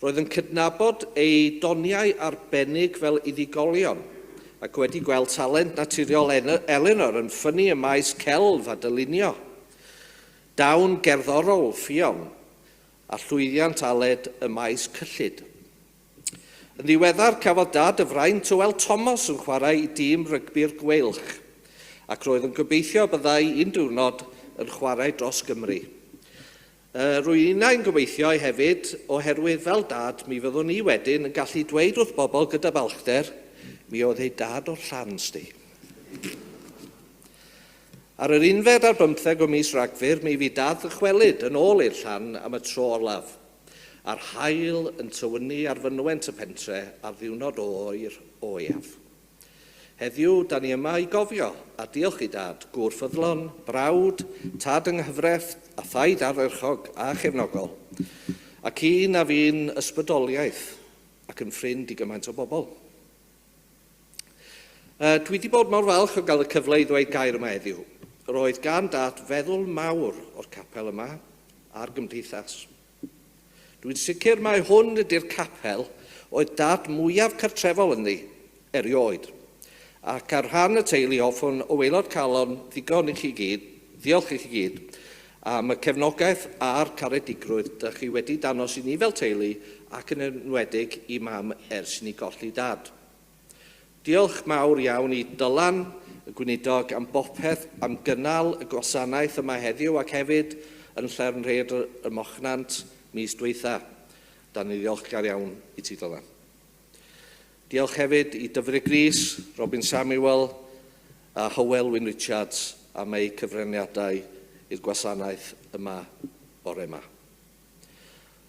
Roedd yn cydnabod ei doniau arbennig fel uddugolion ac wedi gweld talent naturiol Elinor yn ffynnu y maes celf a dylunio, dawn gerddorol Ffion a llwyddiant Aled y maes cyllid. Yn ddiweddar cafodd dad y fraint Tywel Thomas yn chwarae i dîm rygbi'r gweilch ac roedd yn gobeithio byddai un diwrnod yn chwarae dros Gymru. Rwy'n unau'n gobeithio hefyd oherwydd fel dad mi fyddwn ni wedyn yn gallu dweud wrth bobl gyda balchder mi oedd ei dad o'r Llansti. Ar yr 11 ar 15 o mis Rhagfyr, mi fu dad ddychwelyd yn ôl i'r Llan am y tro olaf, a'r haul yn tywynu ar fynwent y pentre ar ddiwrnod oer oiaf. Heddiw, da ni yma i gofio a diolch i dad, gŵr ffyddlon, brawd, tad yng nghyfreth, a thaid ardderchog a chefnogol, ac un a fi'n ysbrydoliaeth ac yn ffrind i gymaint o bobl. Dwi wedi bod mor falch o gael y cyfle i ddweud gair yma heddiw. Roedd gan dad feddwl mawr o'r capel yma a'r gymdeithas. Dwi'n sicr mai hwn ydy'r capel oedd dad mwyaf cartrefol ynddi erioed. Ac ar rhan y teulu hoffwn o waelod calon ddigon i chi gyd, diolch i chi gyd, am y cefnogaeth a'r caredigrwydd ydych chi wedi danos i ni fel teulu ac yn enwedig i mam ers i ni golli dad. Diolch mawr iawn i Dylan, y Gweinidog, am bopeth, am gynnal y gwasanaeth yma heddiw ac hefyd yn Llanrhaeadr y Mochnant mis dwytha. Da ni ddiolchgar iawn i ti, Dylan. Diolch hefyd i Dyfrig Rhys, Robin Samuel a Hywel Wyn Richards am eu cyfraniadau i'r gwasanaeth yma bore yma.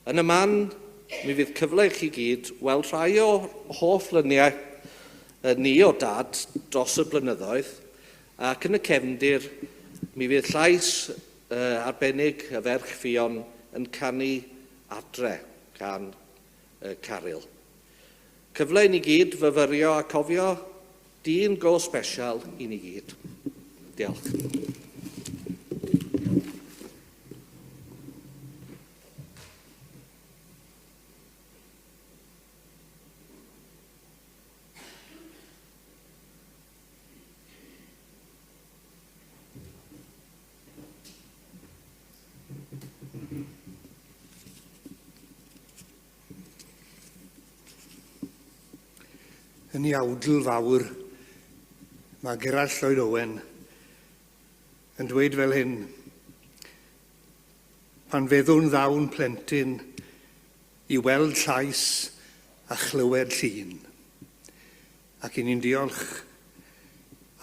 Yn y man, mi fydd cyfle i chi gyd weld rhai o hoff lyniau ni o dad dros y blynyddoedd, ac yn y cefndir mi fydd llais arbennig y ferch Fion yn canu adre gan Caryl. Cyfle i ni gyd fyfyrio a cofio dyn go special i ni gyd. Diolch. Yn iawdl fawr, mae Gerall Lloyd Owen yn dweud fel hyn: pan feddwn ddawn plentyn i weld llais a chlywed llun. Ac i ni'n diolch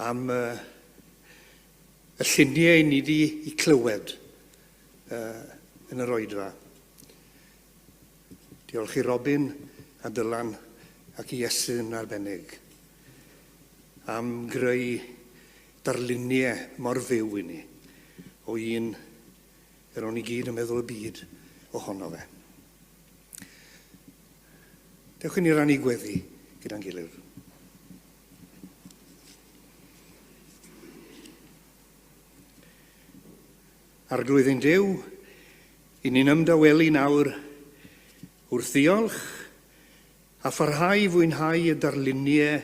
am y lluniau ni wedi i clywed yn yr Oedfa. Diolch i Robin a Dylan ac i Iesyn arbennig am greu darluniau mor fyw i ni o un yr o'n i gyd yn meddwl y byd ohono fe. Dewch i ni rannu gweddi gyda'n gilydd. Arglwydd ein Duw, i ni'n ymdawelu nawr wrth ddiolch a pharhau fwynhau y darluniau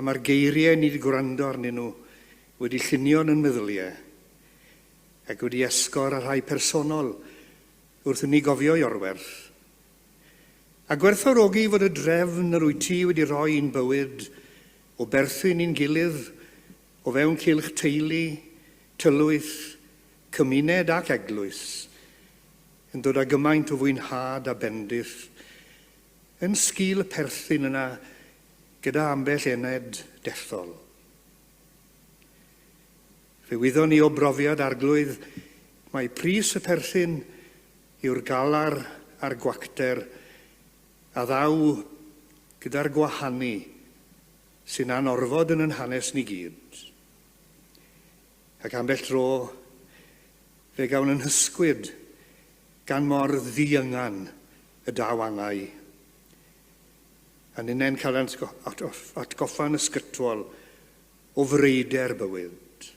am ar geiriau ni wedi gwrando arnyn nhw wedi llunio'n yn meddyliau ac wedi esgor a rhai personol wrth i ni gofio Iorwerth. A gwerthfawrogi fod y drefn yr wyt ti wedi rhoi i'n bywyd o berthyn i'n gilydd o fewn cylch teulu, tylwyth, cymuned ac eglwys yn dod â gymaint o fwynhad a bendith yn sgil y perthyn yna gyda ambell ened dethol. Fe wyddon ni o brofiad arglwydd mae pris y perthyn yw'r galar a'r gwacter a ddaw gyda'r gwahanu sy'n anorfod yn hanes ni gyd. Ac ambell tro fe gawn yn hysgwyd gan mor ddiyngan y dawangau. A ni'n cael atgoffa'n ysgytwol o freider bywyd.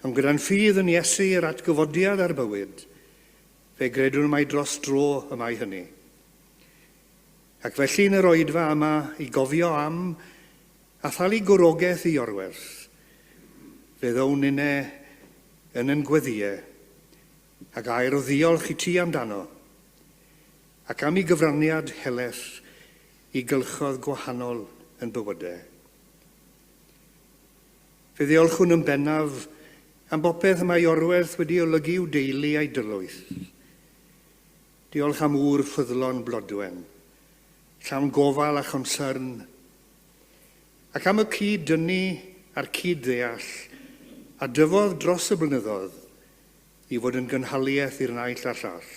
Ond gyda'n ffydd yn Iesu yr atgyfodiad ar bywyd, fe gredwn mai dros dro y mae hynny. Ac felly yn yr Oedfa yma i gofio am a thalu gwrogaeth i Iorwerth, fe ddown ninne yn gweddiau ac air o ddiolch i ti amdano, ac am ei gyfraniad heleth i gylchodd gwahanol yn bywydau. Fe ddiolchwn yn bennaf am bopeth mae Iorwerth wedi olygu i'w deulu a'i dylwyth. Diolch am wr ffyddlon blodwen, llawn gofal a chonsarn, ac am y cyd dynnu a'r cyd ddeall, a dyfodd dros y blynyddoedd i fod yn gynhaliaeth i'r naill a'r llall.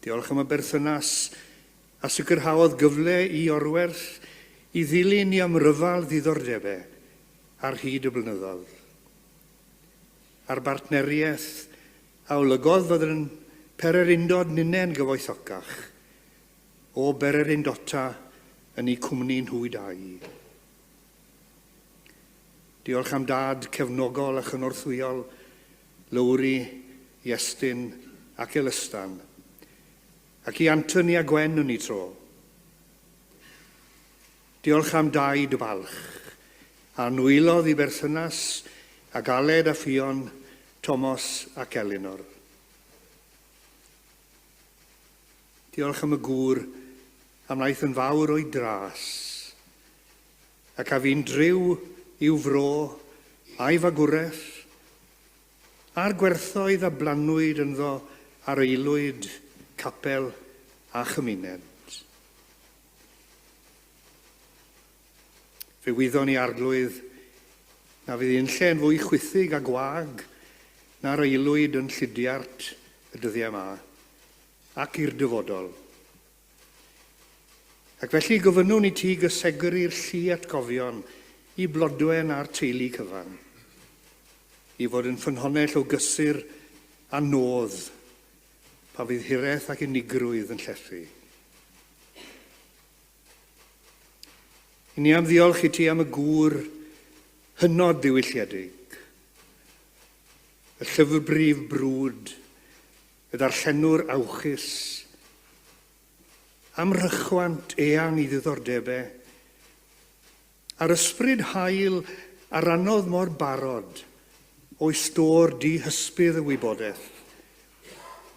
Diolch am y berthynas a sicrhaodd gyfle i Iorwerth i ddilyn i amryfal ddiddordebau ar hyd y blynyddoedd. A'r bartneriaeth a olygodd fod yn pererindod ninne'n gyfoethocach o bererindota yn ei cwmni'n hwydau. Diolch am dad cefnogol a chynorthwyol, Lowri, Iestyn ac Elystan, ac i Antoni a Gwen yn ei tro. Diolch am dau dy balch, a nwylodd i berthynas a Galed a Ffion, Thomas ac Elinor. Diolch am y gŵr am wnaeth yn fawr o'i dras, ac a fi'n driw i'w fro a'i fagwraeth, a'r gwerthoedd a blanwyd ynddo ar aelwyd, capel a chymuned. Fe wyddon ni arglwydd na fydd unlle yn fwy chwythig a gwag na'r aelwyd yn lludiart y dyddiau yma ac i'r dyfodol. Ac felly gofynnwn i ti gysegri'r llu atgofion i Blodwen a'r teulu cyfan, i fod yn ffynhonnell o gysur a nodd pa fydd hireth ac unigrwydd yn llethu. I ni am ddiolch i ti am y gŵr hynod ddiwylliedig, y llyfrbrif brwd, y darllenwr awchus, am rychwant eang i ddiddordebau, a'r ysbryd hael a'r anodd mor barod o'i stor di-hysbydd y wybodaeth,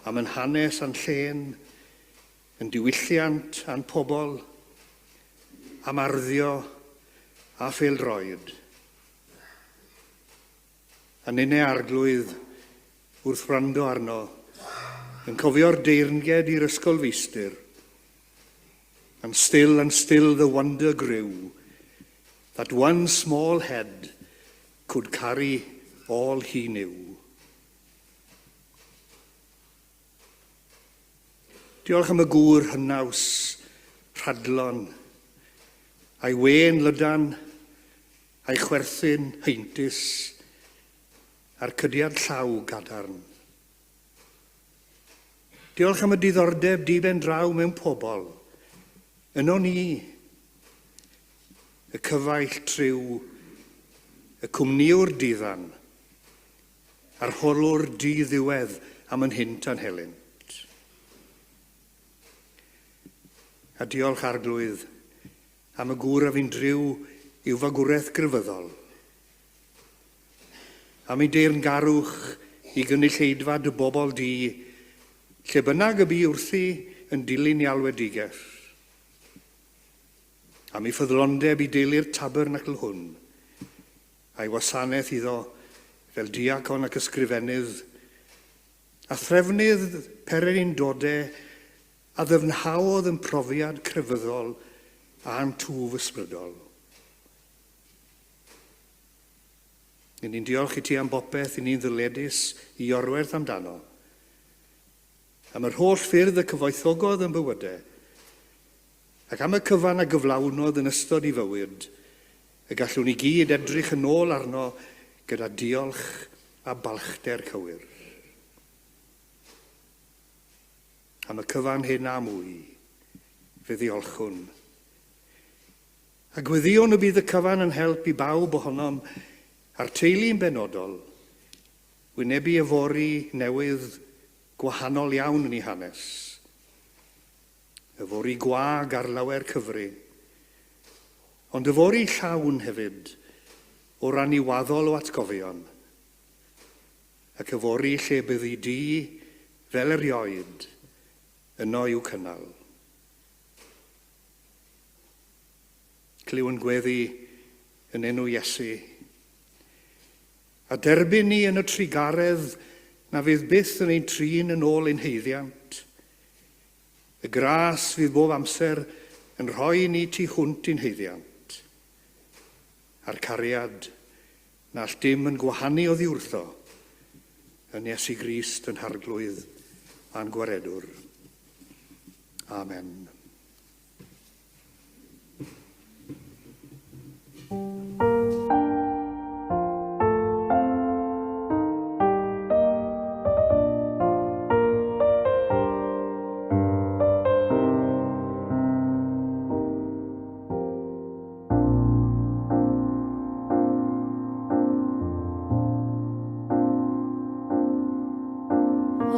am yn hanes a'n llen, yn diwylliant a'n pobl, am arddio a pheldroed. A nynne arglwydd wrth wrando arno, yn cofio'r deyrnged i'r ysgol feistr, and still the wonder grew, that one small head could carry all he knew. Diolch am y gŵr hynnaws, rhadlon, a'i wen lydan, a'i chwerthin heintus, a'r cydiad llaw gadarn. Diolch am y diddordeb diben draw mewn pobl, yno ni, y cyfaill triw, y cwmniwr diddan, a'r holwr di-ddiwedd am yn hynt a'n helynt. A diolch arglwydd am y gŵr a fi'n driw i'w fagwraeth grefyddol, am ei deyrngarwch i gynulleidfa dy bobl di, lle bynnag y bu wrthi yn dilyn i alwedigaeth. Am ei ffyddlondeb i deulu'r Tabernacl hwn, a'i wasanaeth iddo fel diacon ac ysgrifennydd, a threfnydd pere'n dodau a ddyfnhaodd yn profiad crefyddol a'n twf ysbrydol. Ni'n diolch i ti am bopeth i ni'n ddyledus i Iorwerth amdano, am yr holl ffyrdd y cyfoethogodd yn bywydau, ac am y cyfan a gyflawnodd yn ystod i fywyd, y gallwn ni gyd edrych yn ôl arno gyda diolch a balchder cywir. Am y cyfan hyn a mwy, fe ddiolchwn. A gweddion y bydd y cyfan yn help i bawb ohonom a'r teulu'n benodol, wynebu yfori newydd gwahanol iawn yn ei hanes. Yfori gwag ar lawer cyfri, ond yfori llawn hefyd o ran i waddol o atgofion, ac yfori lle bydd i di fel erioed yno i'w cynnal. Cliw yn gweddi yn enw Iesu, a derbyn ni yn y trigaredd na fydd byth yn ein trin yn ôl ein heiddiant. Y gras fydd bob amser yn rhoi ni tu hwnt i'n heiddiant. A'r cariad na all dim yn gwahanu oddi wrtho, yn Iesu Grist yn harglwydd a'n gwaredwr. Amen.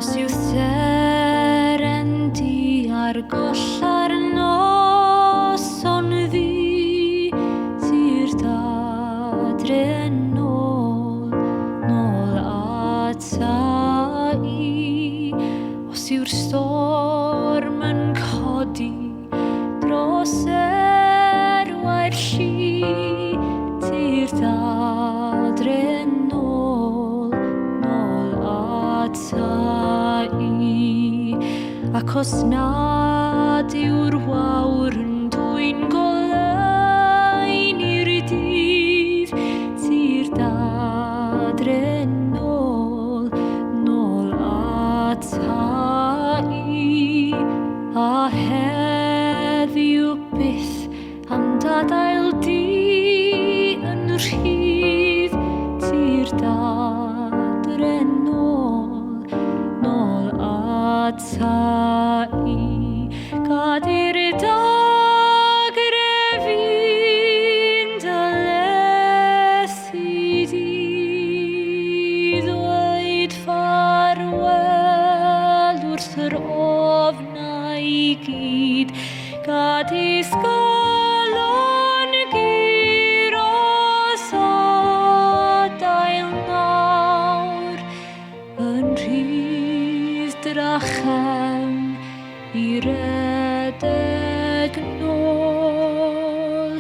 Os yw serendi ar gollar noson ddi, tir dadren nôl ata i. Os yw'r storm yn codi dros erwair lli, tir dadren nôl ata i. Ac os nad yw'r wawr yn dwy'n golein i'r dydd, tir dadren nôl ata i. A heddiw byth am dadail di yn rhydd, tir dadren nôl ata i. Gad i'r dagrefi'n dylethu di, ddweud ffarwel wrth yr ofnau i gyd. Gad i sgalon gyros a dail nawr yn rhydd drachem i redeg nôl.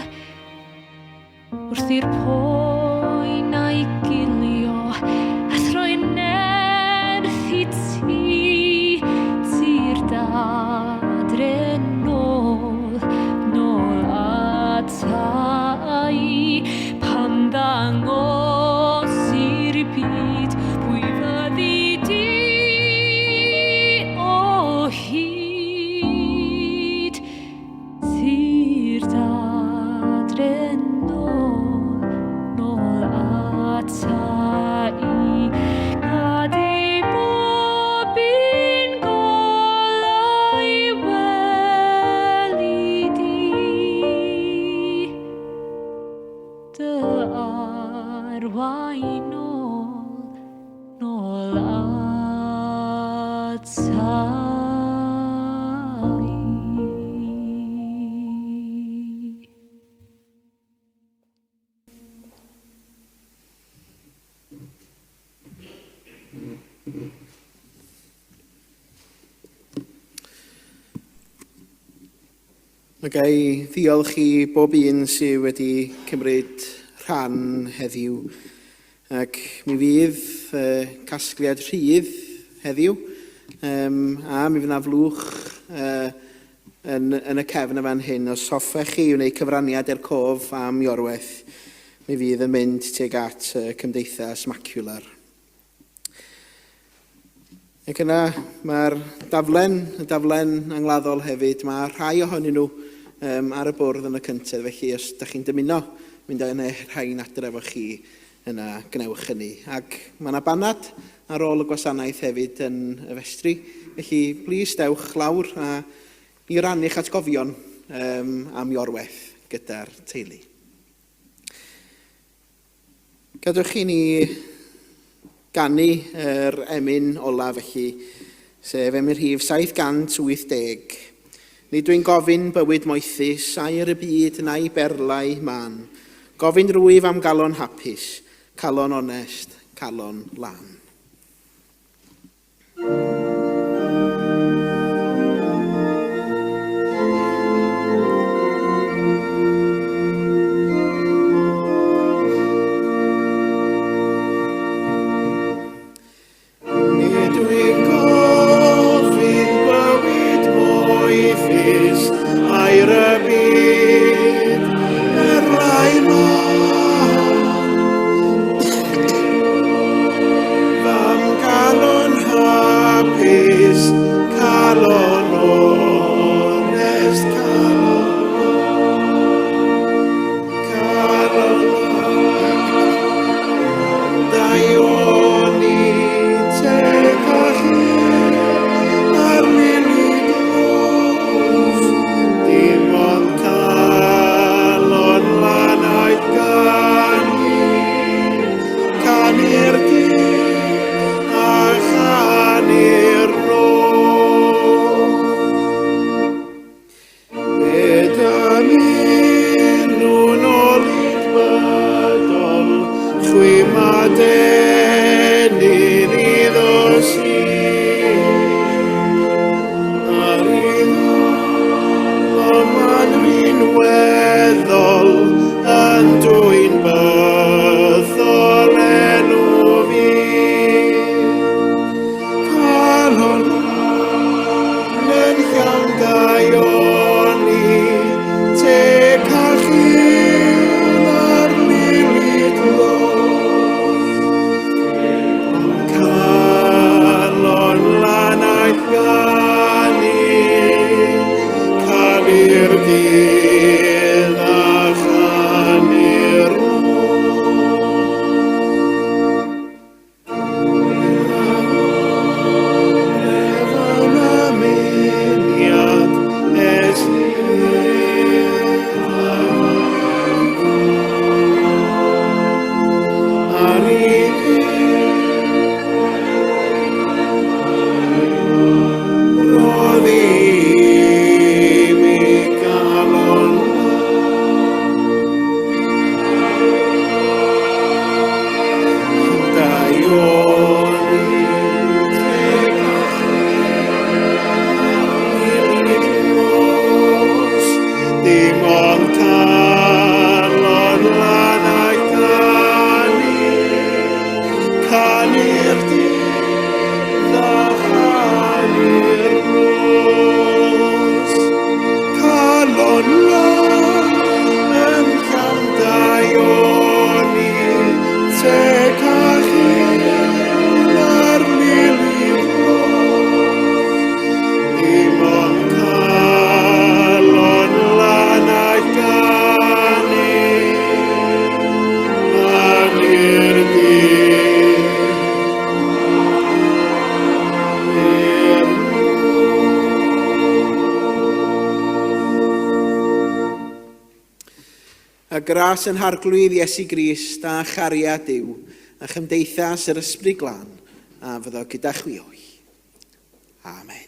Wrth i'r poen a'i gilio a throi nerth i ti, tir dadren nôl ata i. Pan ddangos i'r byd pwy fyddi di o hyd, tir dadren nôl ata i. Gad i bob un golau weli di, dy arwain nôl ata i. Mae gai ddiolch i bob un sydd wedi cymryd rhan heddiw. Ac mi fydd casgliad rhydd heddiw. A mi fydd na flwch yn y cefn y fan hyn. Os hoffech chi wneud cyfraniad i'r cof am Iorwerth, mi fydd yn mynd tuag at Cymdeithas Macular. Ac yna mae'r daflen angladdol hefyd. Mae rhai ohonyn nhw ar y bwrdd yn y cyntaf, felly os ydych chi'n dymuno mynd â rhain adre efo chi yna, gnewch hynny. Ac mae yna banad ar ôl y gwasanaeth hefyd yn y festri, felly plis dewch lawr a i rannu'ch atgofion am Iorwerth gyda'r teulu. Gadwch chi ni ganu yr emyn ola felly, sef emyn rhif 780. Nid dwi'n gofyn bywyd moethus, air y byd na'i berlau man. Gofyn rwyf am galon hapus, calon onest, calon lan. Near A gras yn harglwydd Iesu Grist a chariad Duw, a chymdeithas yr Ysbryd Glân, a fyddo gyda chwi o'i. Amen.